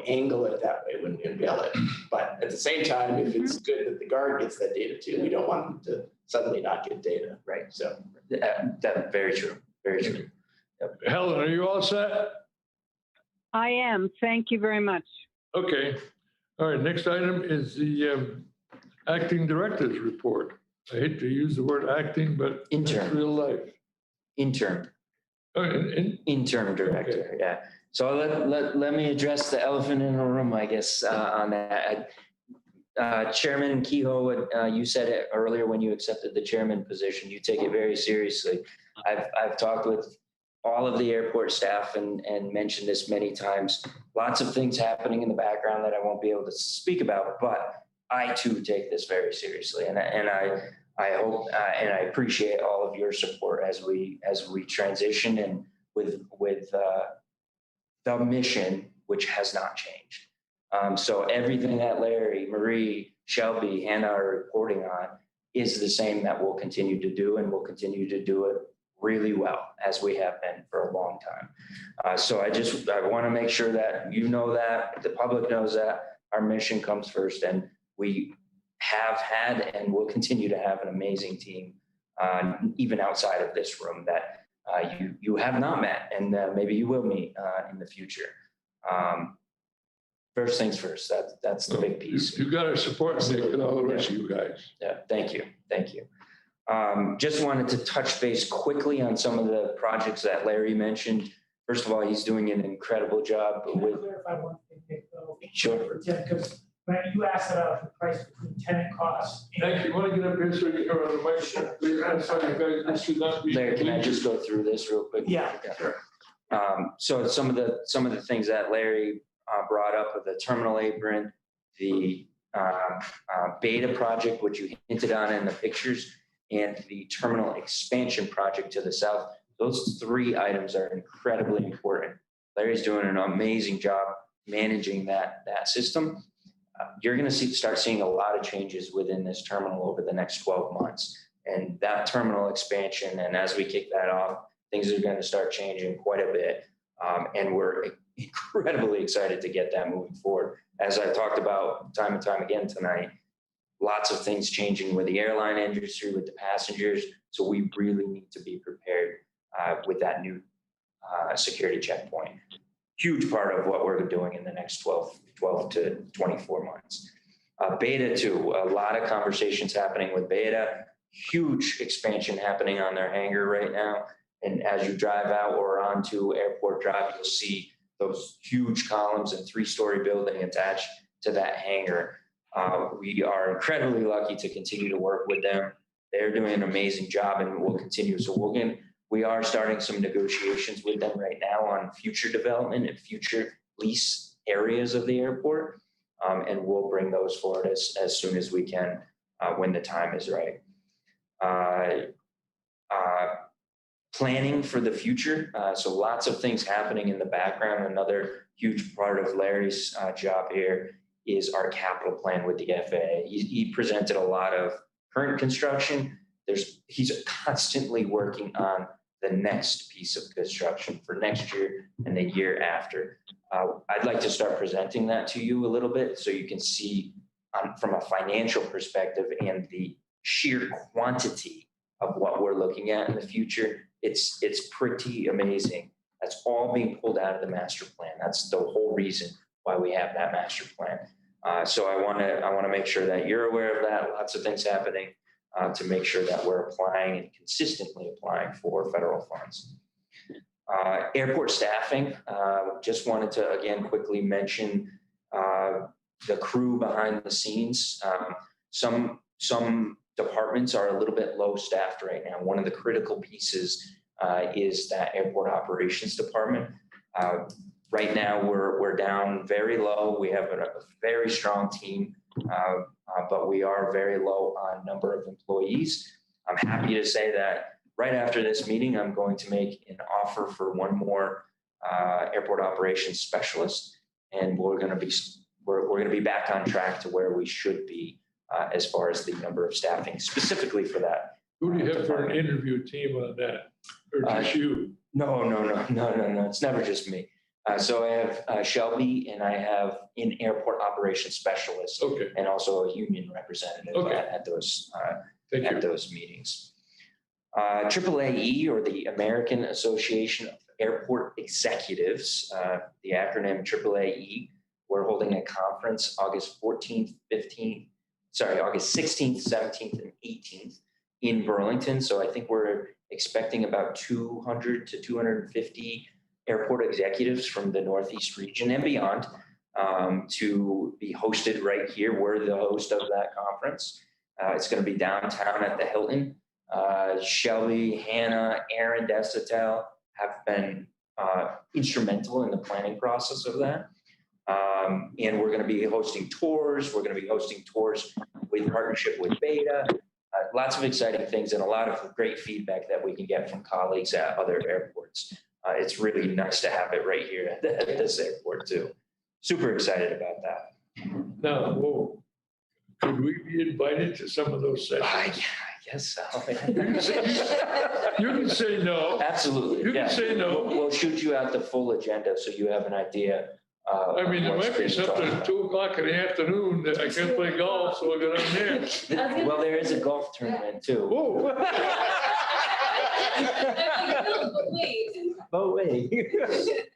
C: angle it that way when we unveil it. But at the same time, if it's good that the Guard gets that data too, we don't want them to suddenly not get data.
A: Right. So that's very true. Very true. Yep.
B: Helen, are you all set?
J: I am. Thank you very much.
B: Okay. All right, next item is the acting director's report. I hate to use the word acting, but it's
A: Intern.
B: real life.
A: Intern.
B: Oh,
A: Interim director,
B: Okay.
A: yeah. So let me address the elephant in the room, I guess, on that. Chairman Kehoe, you said it earlier when you accepted the chairman position, you take it very seriously. I've talked with all of the airport staff and mentioned this many times. Lots of things happening in the background that I won't be able to speak about, but I too take this very seriously. And I hope and I appreciate all of your support as we transition and with the mission, which has not changed. So everything that Larry, Marie, Shelby, Hannah are reporting on is the same that we'll continue to do, and we'll continue to do it really well, as we have been for a long time. So I want to make sure that you know that, the public knows that our mission comes first, and we have had and will continue to have an amazing team, even outside of this room, that you have not met, and maybe you will meet in the future. First things first, that's the big piece.
B: You got our support, Nick, and all the rest of you guys.
A: Yeah, thank you. Just wanted to touch base quickly on some of the projects that Larry mentioned. First of all, he's doing an incredible job
G: Can I
A: with.
G: clarify one thing, Nick, though?
A: Sure.
G: Because when you asked about the price between tenant costs.
B: Nick, you want to get up here so you can hear on the microphone? Please, I'm sorry, you guys, this should not be.
A: Larry, can I just go through this real quick?
G: Yeah, sure.
A: So some of the things that Larry brought up with the terminal apron, the beta project, which you hinted on in the pictures, and the terminal expansion project to the south. Those three items are incredibly important. Larry's doing an amazing job managing that system. You're going to start seeing a lot of changes within this terminal over the next 12 months. And that terminal expansion, and as we kick that off, things are going to start changing quite a bit. And we're incredibly excited to get that moving forward. As I talked about time and time again tonight, lots of things changing with the airline industry, with the passengers. So we really need to be prepared with that new security checkpoint. Huge part of what we're doing in the next 12 to 24 months. Beta 2, a lot of conversations happening with Beta, huge expansion happening on their hangar right now. And as you drive out or onto Airport Drive, you'll see those huge columns and 3-story building attached to that hangar. We are incredibly lucky to continue to work with them. They're doing an amazing job, and we'll continue. So we are starting some negotiations with them right now on future development and future lease areas of the airport. And we'll bring those forward as soon as we can when the time is right. Planning for the future. So lots of things happening in the background. Another huge part of Larry's job here is our capital plan with the FAA. He presented a lot of current construction. He's constantly working on the next piece of construction for next year and the year after. I'd like to start presenting that to you a little bit so you can see from a financial perspective and the sheer quantity of what we're looking at in the future. It's pretty amazing. That's all being pulled out of the master plan. That's the whole reason why we have that master plan. So I want to make sure that you're aware of that. Lots of things happening to make sure that we're applying and consistently applying for federal funds. Airport staffing. Just wanted to again quickly mention the crew behind the scenes. Some departments are a little bit low staffed right now. One of the critical pieces is that airport operations department. Right now, we're down very low. We have a very strong team, but we are very low on number of employees. I'm happy to say that right after this meeting, I'm going to make an offer for one more airport operations specialist, and we're going to be back on track to where we should be as far as the number of staffing, specifically for that.
B: Who do you have for an interview team on that, or just you?
A: No. It's never just me. So I have Shelby, and I have an airport operations specialist, and also a union representative at those meetings. AAAE, or the American Association of Airport Executives, the acronym AAAE. We're holding a conference August 16th, 17th, and 18th in Burlington. So I think we're expecting about 200 to 250 airport executives from the Northeast region and beyond to be hosted right here. We're the host of that conference. It's going to be downtown at the Hilton. Shelby, Hannah, Aaron Desatel have been instrumental in the planning process of that. And we're going to be hosting tours. We're going to be hosting tours with partnership with Beta. Lots of exciting things and a lot of great feedback that we can get from colleagues at other airports. It's really nice to have it right here at this airport too. Super excited about that.
B: Now, could we be invited to some of those sessions?
A: guess so.
B: You can say no.
A: Absolutely.
B: You can
A: yeah.
B: say no.
A: We'll shoot you out the full agenda so you have an idea.
B: I mean, there
A: of what's
B: might be
A: being
B: something
A: talked
B: at
A: about.
B: 2:00 in the afternoon that I can't play golf, so I'll go down there.
A: Well, there is a golf tournament too.
B: Oh.
A: Oh, wait.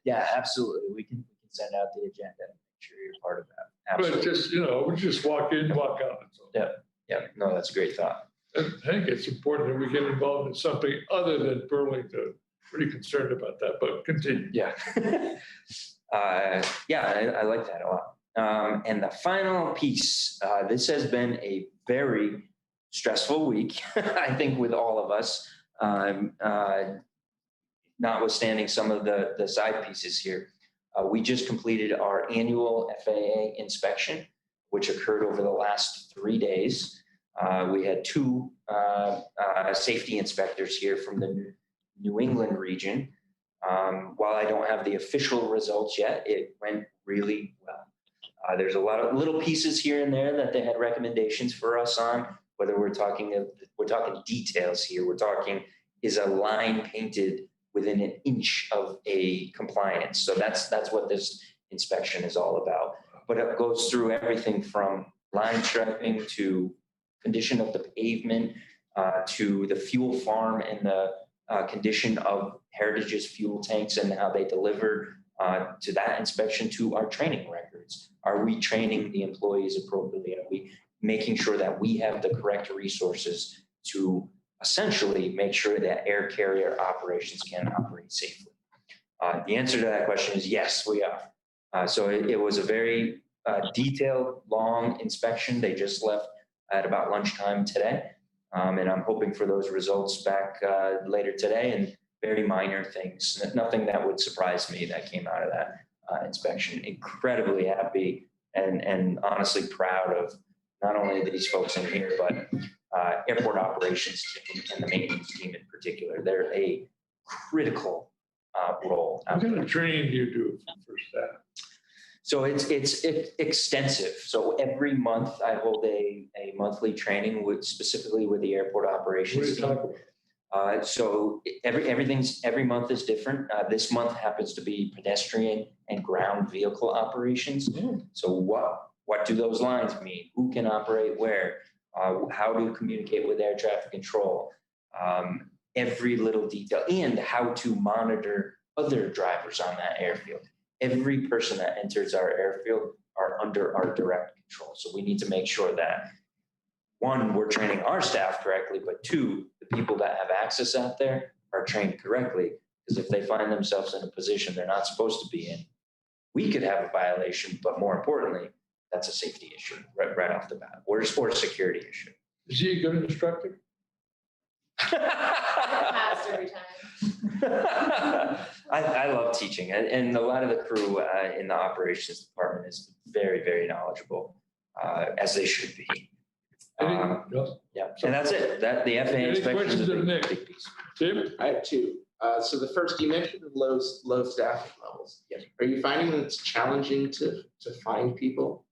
A: Yeah, absolutely. We can send out the agenda and make sure you're part of that.
B: But
A: Absolutely.
B: just, we just walk in, walk out. That's all.
A: Yeah, no, that's a great thought.
B: I think it's important that we get involved in something other than Burlington. Pretty concerned about that, but continue.
A: Yeah. I like that a lot. And the final piece, this has been a very stressful week, I think, with all of us, notwithstanding some of the side pieces here. We just completed our annual FAA inspection, which occurred over the last 3 days. We had 2 safety inspectors here from the New England region. While I don't have the official results yet, it went really well. There's a lot of little pieces here and there that they had recommendations for us on, whether we're talking details here. We're talking, is a line painted within an inch of a compliance? So that's what this inspection is all about. But it goes through everything from line striping to condition of the pavement, to the fuel farm and the condition of Heritage's fuel tanks and how they deliver to that inspection, to our training records. Are we training the employees appropriately? Are we making sure that we have the correct resources to essentially make sure that air carrier operations can operate safely? The answer to that question is yes, we are. So it was a very detailed, long inspection. They just left at about lunchtime today. And I'm hoping for those results back later today, and very minor things, nothing that would surprise me that came out of that inspection. Incredibly happy and honestly proud of not only these folks in here, but airport operations team and the maintenance team in particular. They're a critical role.
B: What kind of training do you do for staff?
A: So it's extensive. So every month I hold a monthly training specifically with the airport
B: What do
A: operations
B: you
A: team.
B: talk about?
A: So every month is different. This month happens to be pedestrian and ground vehicle operations. So what do those lines mean? Who can operate where? How to communicate with air traffic control? Every little detail, and how to monitor other drivers on that airfield. Every person that enters our airfield are under our direct control. So we need to make sure that, 1, we're training our staff correctly, but 2, the people that have access out there are trained correctly. Because if they find themselves in a position they're not supposed to be in, we could have a violation, but more importantly, that's a safety issue right off the bat, or a security issue.
B: Is he a good instructor?
H: Passed every time.
A: I love teaching, and a lot of the crew in the operations department is very, very knowledgeable, as they should be. Yeah, and that's it. That the FAA
B: Any
A: inspection is a
B: questions of
A: big,
B: Nick?
A: big piece.
B: Tim?
C: I have 2. So the first, you mentioned low staffing levels.
A: Yes.
C: Are you finding that it's challenging to find people?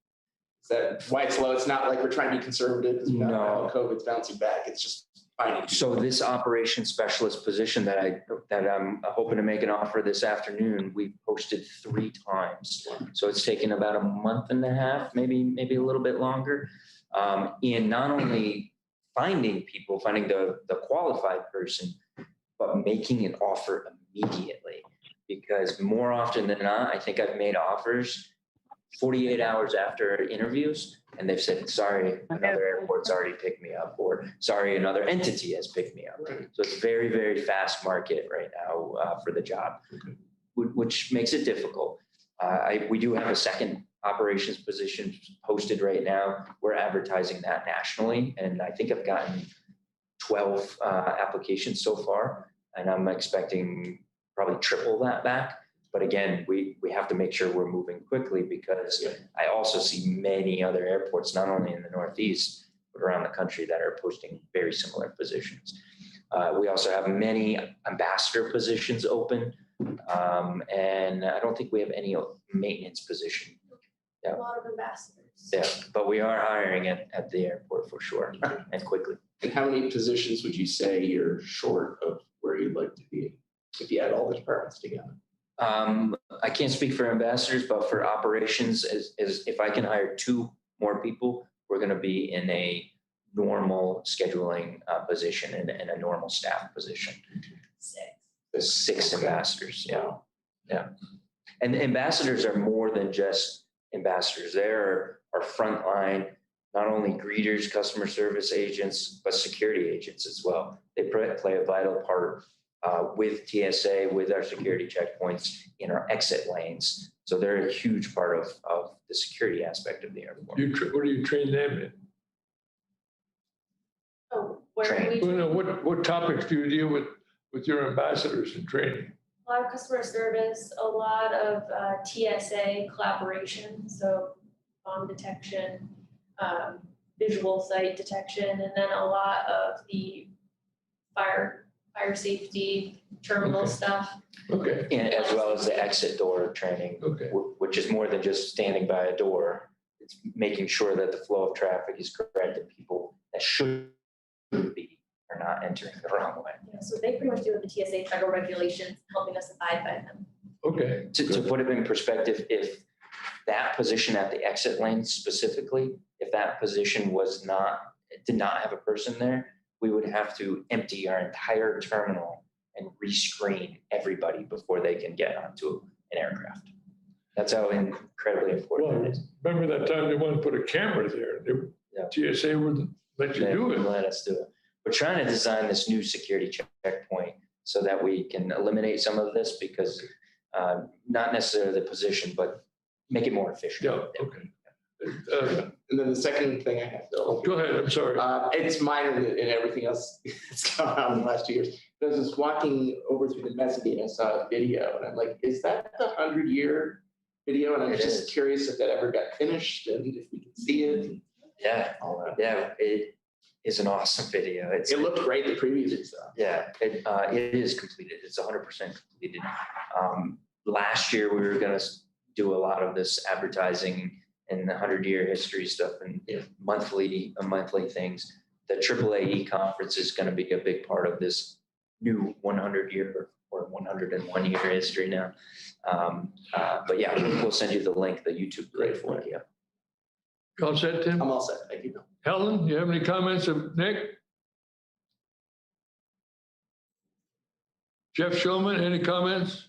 C: Is that why it's low? It's not like we're trying to be conservative because
A: No.
C: COVID's bouncing back. It's just finding people.
A: So this operations specialist position that I'm hoping to make an offer this afternoon, we posted 3 times. So it's taken about a month and a half, maybe a little bit longer. In not only finding people, finding the qualified person, but making an offer immediately. Because more often than not, I think I've made offers 48 hours after interviews, and they've said, sorry, another airport's already picked me up, or sorry, another entity has picked me up.
C: Right.
A: So it's very, very fast market right now for the job, which makes it difficult. We do have a second operations position posted right now. We're advertising that nationally, and I think I've gotten 12 applications so far, and I'm expecting probably triple that back. But again, we have to make sure we're moving quickly, because I also see many other airports, not only in the Northeast, but around the country, that are posting very similar positions. We also have many ambassador positions open, and I don't think we have any maintenance position. Yeah.
K: A lot of ambassadors.
A: Yeah, but we are hiring at the airport for sure and quickly.
C: And how many positions would you say you're short of where you'd like to be if you had all the departments together?
A: I can't speak for ambassadors, but for operations, is if I can hire 2 more people, we're going to be in a normal scheduling position and a normal staff position. 6 ambassadors, yeah. And ambassadors are more than just ambassadors. They're our frontline, not only greeters, customer service agents, but security agents as well. They play a vital part with TSA, with our security checkpoints in our exit lanes. So they're a huge part of the security aspect of the airport.
B: What do you train them in?
K: Oh, where do we?
B: Well, no, what topics do you deal with your ambassadors in training?
K: A lot of customer service, a lot of TSA collaboration, so bomb detection, visual site detection, and then a lot of the fire safety terminal
B: Okay.
K: stuff.
B: Okay,
A: And as well as the exit door training,
B: okay.
A: which is more than just standing by a door. It's making sure that the flow of traffic is correct and people that should be are not entering the wrong way.
K: Yeah, so they pretty much deal with the TSA federal regulations, helping us abide by them.
B: Okay.
A: To put it in perspective, if that position at the exit lane specifically, if that position did not have a person there, we would have to empty our entire terminal and rescreen everybody before they can get onto an aircraft. That's how incredibly important
B: Well,
A: it is.
B: remember that time they wanted to put a camera there? TSA wouldn't let you
A: They
B: do it.
A: let us do it. We're trying to design this new security checkpoint so that we can eliminate some of this because not necessarily the position, but make it more efficient.
B: Yeah, okay.
C: And then the second thing I have, Bill.
B: Go ahead, I'm sorry.
C: It's minor in everything else that's gone on in the last 2 years. But I was just walking over through the mezzanine, I saw a video, and I'm like, is that the 100-year video? And I'm
A: It
C: just
A: is.
C: curious if that ever got finished and if we can see it.
A: Yeah, it is an awesome video.
C: It looked great the previews stuff.
A: Yeah, it is completed. It's 100% completed. Last year, we were going to do a lot of this advertising and the 100-year history stuff and monthly things. The AAAE conference is going to be a big part of this new 100-year or 101-year history now. But yeah, we'll send you the link, the YouTube link for it. Yeah.
B: You all set, Tim?
C: I'm all set. Thank you, Bill.
B: Helen, you have any comments of Nick? Jeff Shulman, any comments?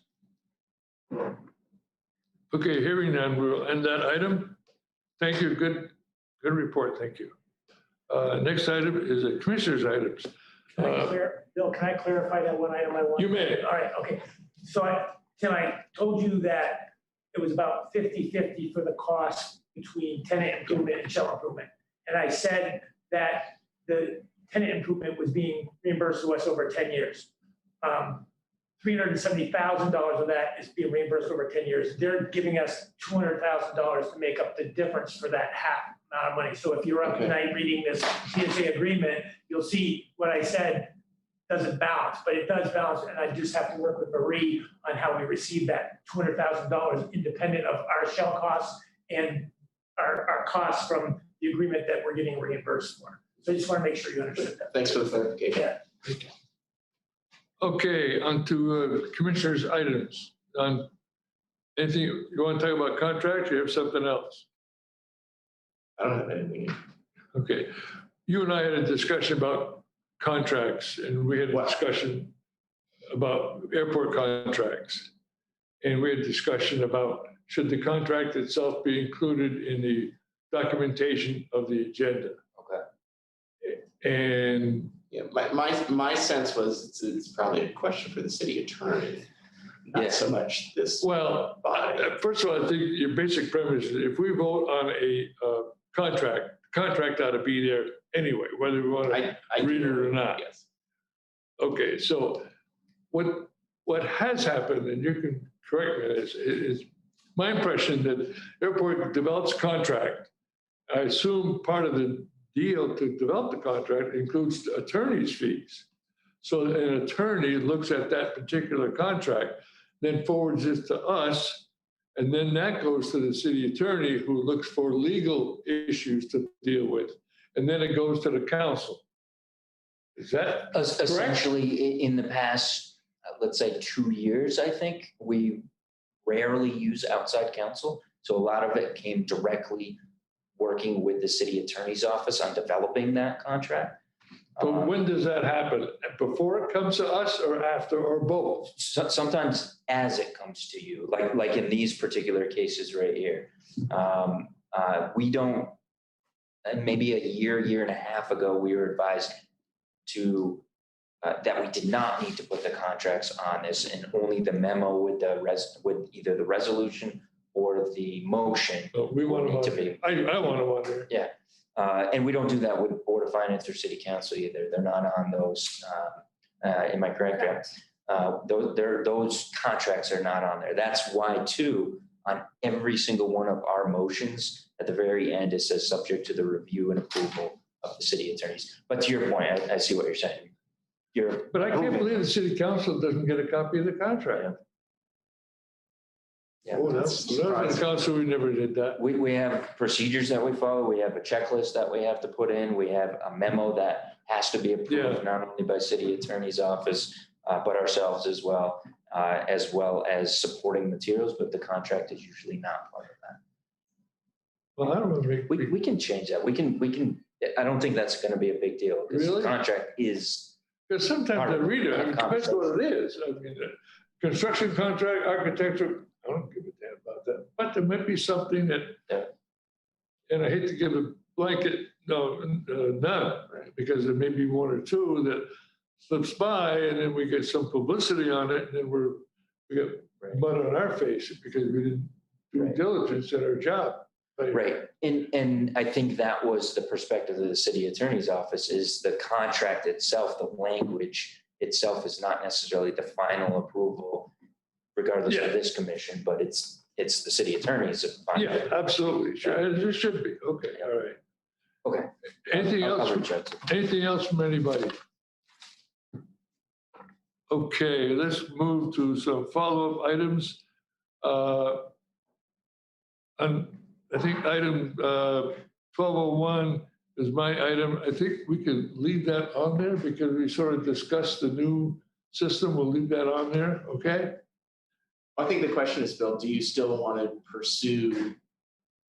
B: Okay, hearing none, we'll end that item. Thank you. Good report. Thank you. Next item is the commissioner's items.
G: Bill, can I clarify that one item I want?
B: You may.
G: All right, okay. So Tim, I told you that it was about 50-50 for the cost between tenant improvement and shell improvement. And I said that the tenant improvement was being reimbursed to us over 10 years. $370,000 of that is being reimbursed over 10 years. They're giving us $200,000 to make up the difference for that half amount of money. So if you're up tonight reading this TSA agreement, you'll see what I said doesn't balance, but it does balance. And I just have to work with Marie on how we receive that $200,000 independent of our shell costs and our costs from the agreement that we're getting reimbursed for. So I just want to make sure you understood that.
C: Thanks for the clarification.
G: Yeah.
B: Okay, on to commissioner's items. Anything you want to talk about contracts? You have something else?
C: I don't have anything.
B: Okay. You and I had a discussion about contracts, and we had a discussion about airport contracts. And we had a discussion about should the contract itself be included in the documentation of the agenda.
A: Okay.
B: And
C: Yeah, my sense was it's probably a question for the city attorney, not so much this.
B: well, first of all, I think your basic premise is if we vote on a contract ought to be there anyway, whether we want to read it or not.
C: Yes.
B: Okay, so what has happened, and you can correct me, is my impression that airport develops contract. I assume part of the deal to develop the contract includes attorney's fees. So an attorney looks at that particular contract, then forwards it to us, And then that goes to the city attorney who looks for legal issues to deal with. And then it goes to the council. Is that correct?
A: Essentially, in the past, let's say 2 years, I think, we rarely use outside counsel. So a lot of it came directly working with the city attorney's office on developing that contract.
B: But when does that happen? Before it comes to us or after or both?
A: Sometimes as it comes to you, like in these particular cases right here. We don't, maybe a year and a half ago, we were advised to, that we did not need to put the contracts on this, and only the memo with with either the resolution or the motion.
B: So we want
A: need to
B: them
A: be.
B: I want them on there.
A: Yeah. And we don't do that with Board of Finance or City Council either. They're not on those. Am I correct, Jeff? Those contracts are not on there. That's why, too, on every single one of our motions, at the very end, it says subject to the review and approval of the city attorneys. But to your point, I see what you're saying.
B: But I can't believe the city council doesn't get a copy of the contract.
A: Yeah.
B: Oh, that's the council, we never did that.
A: We have procedures that we follow. We have a checklist that we have to put in. We have a memo that has to be approved, not only by city attorney's office, but ourselves as well as supporting materials, but the contract is usually not part of that.
B: Well, I don't know.
A: We can change that. We can, I don't think that's going to be a big deal. Because
B: really?
A: The contract is.
B: Because sometimes I read it, I mean, it depends what it is. I mean, construction contract, architecture, I don't give a damn about that. But there might be something that, and I hate to give a blanket, none, because there may be one or two that slips by, and then we get some publicity on it, and then we get mud on our face because we didn't do diligence in our job.
A: Right. And I think that was the perspective of the city attorney's office, is the contract itself, the language itself is not necessarily the final approval, regardless of this commission, but it's the city attorney's.
B: Yeah, absolutely. Sure. It should be. Okay. All right.
A: Okay.
B: Anything else? Anything else from anybody? Okay, let's move to some follow-up items. I think item 1201 is my item. I think we could leave that on there because we sort of discussed the new system. We'll leave that on there, okay?
C: I think the question is, Bill, do you still want to pursue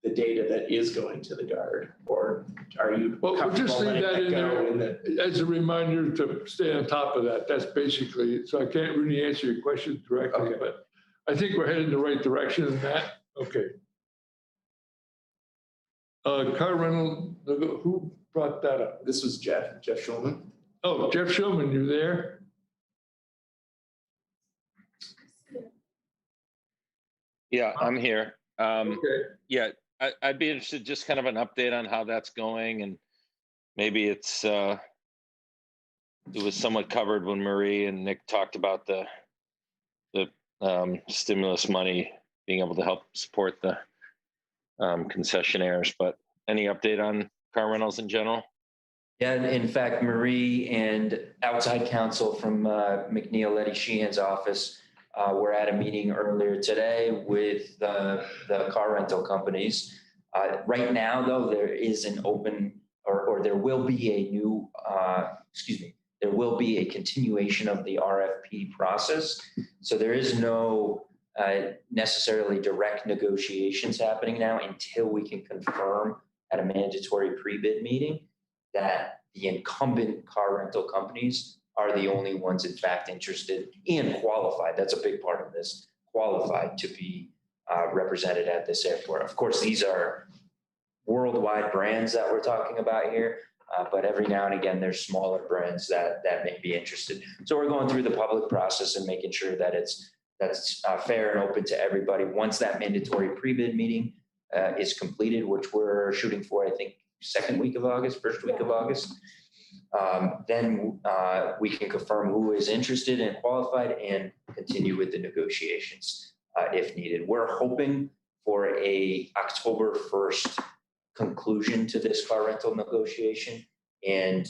C: the data that is going to the Guard, or are you?
B: Well, we'll just leave that in there as a reminder to stay on top of that. That's basically, so I can't really answer your question directly, but I think we're headed in the right direction in that. Okay. Car rental, who brought that up?
C: This was Jeff Schulman.
B: Oh, Jeff Schulman, you there?
E: Yeah, I'm here.
B: Okay.
E: Yeah, I'd be interested, just kind of an update on how that's going, and maybe it was somewhat covered when Marie and Nick talked about the stimulus money being able to help support the concessionaires, but any update on car rentals in general?
A: Yeah, in fact, Marie and outside counsel from McNeil Eddy Sheehan's office were at a meeting earlier today with the car rental companies. Right now, though, there is an open, or there will be a new, there will be a continuation of the RFP process. So there is no necessarily direct negotiations happening now until we can confirm at a mandatory pre-bid meeting that the incumbent car rental companies are the only ones in fact interested and qualified. That's a big part of this, qualified to be represented at this airport. Of course, these are worldwide brands that we're talking about here, but every now and again, there's smaller brands that may be interested. So we're going through the public process and making sure that that's fair and open to everybody. Once that mandatory pre-bid meeting is completed, which we're shooting for, I think, second week of August, first week of August, then we can confirm who is interested and qualified and continue with the negotiations if needed. We're hoping for a October 1st conclusion to this car rental negotiation, and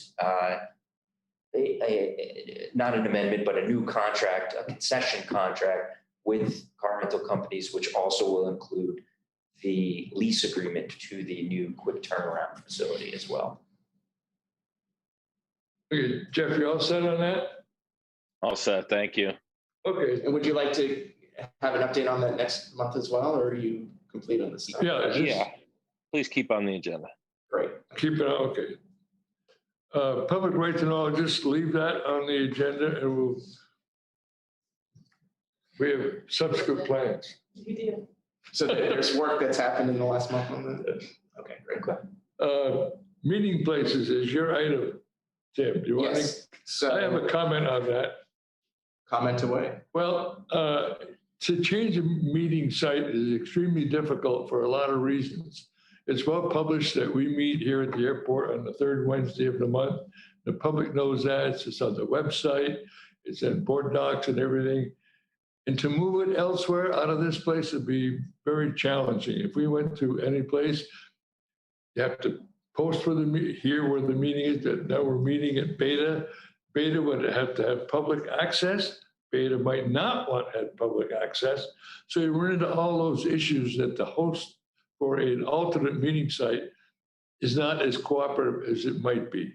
A: not an amendment, but a new contract, a concession contract with car rental companies, which also will include the lease agreement to the new quick turnaround facility as well.
B: Okay, Jeff, you all set on that?
E: All set, thank you.
B: Okay,
C: And would you like to have an update on that next month as well, or are you complete on this stuff?
B: yeah,
E: Yeah, please keep on the agenda.
C: Great.
B: keep it, okay. Public right to know, just leave that on the agenda and we have subsequent plans.
K: You do.
C: So there's work that's happened in the last month on that? Okay, great.
B: Meeting places is your item, Tim. Do you want to?
C: Yes, so.
B: I have a comment on that.
C: Comment away.
B: Well, to change a meeting site is extremely difficult for a lot of reasons. It's well published that we meet here at the airport on the third Wednesday of the month. The public knows that. It's just on the website. It's in board docs and everything. And to move it elsewhere out of this place would be very challenging. If we went to any place, you have to post for here where the meeting is, that now we're meeting at Beta. Beta would have to have public access. Beta might not want to have public access. So you run into all those issues that the host for an alternate meeting site is not as cooperative as it might be.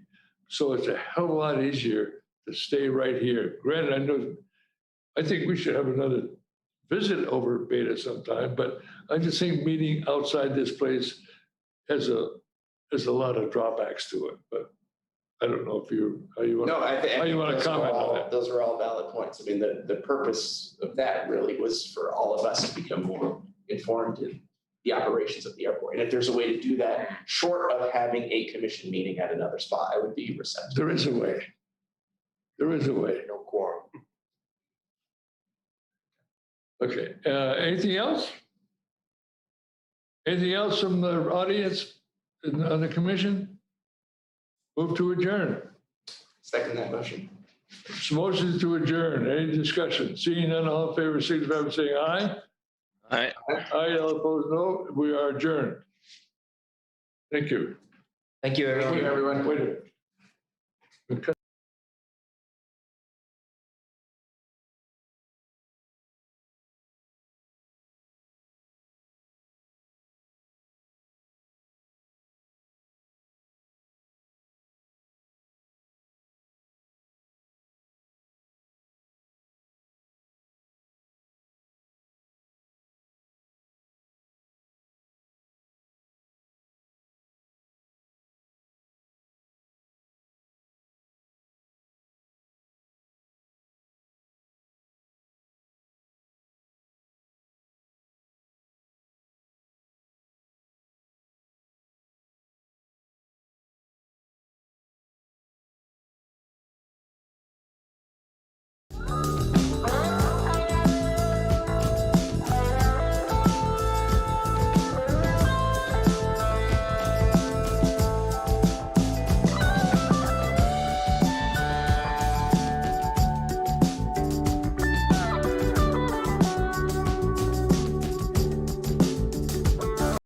B: So it's a hell of a lot easier to stay right here. Granted, I think we should have another visit over Beta sometime, but I just think meeting outside this place has a lot of drawbacks to it. But I don't know if how you want to comment on that.
C: Those are all valid points. I mean, the purpose of that really was for all of us to become more informed in the operations of the airport. And if there's a way to do that, short of having a commission meeting at another spot, I would be receptive.
B: There is a way. There is a way.
C: No quorum.
B: Okay, anything else? Anything else from the audience on the commission? Move to adjourn.
C: Second that motion.
B: Motion to adjourn. Any discussion? Seeing none, all in favor, signify by saying aye.
E: Aye.
B: Aye, all opposed, no. We are adjourned. Thank you.
A: Thank you, everyone.
C: Thank you, everyone.
B: Wait a minute.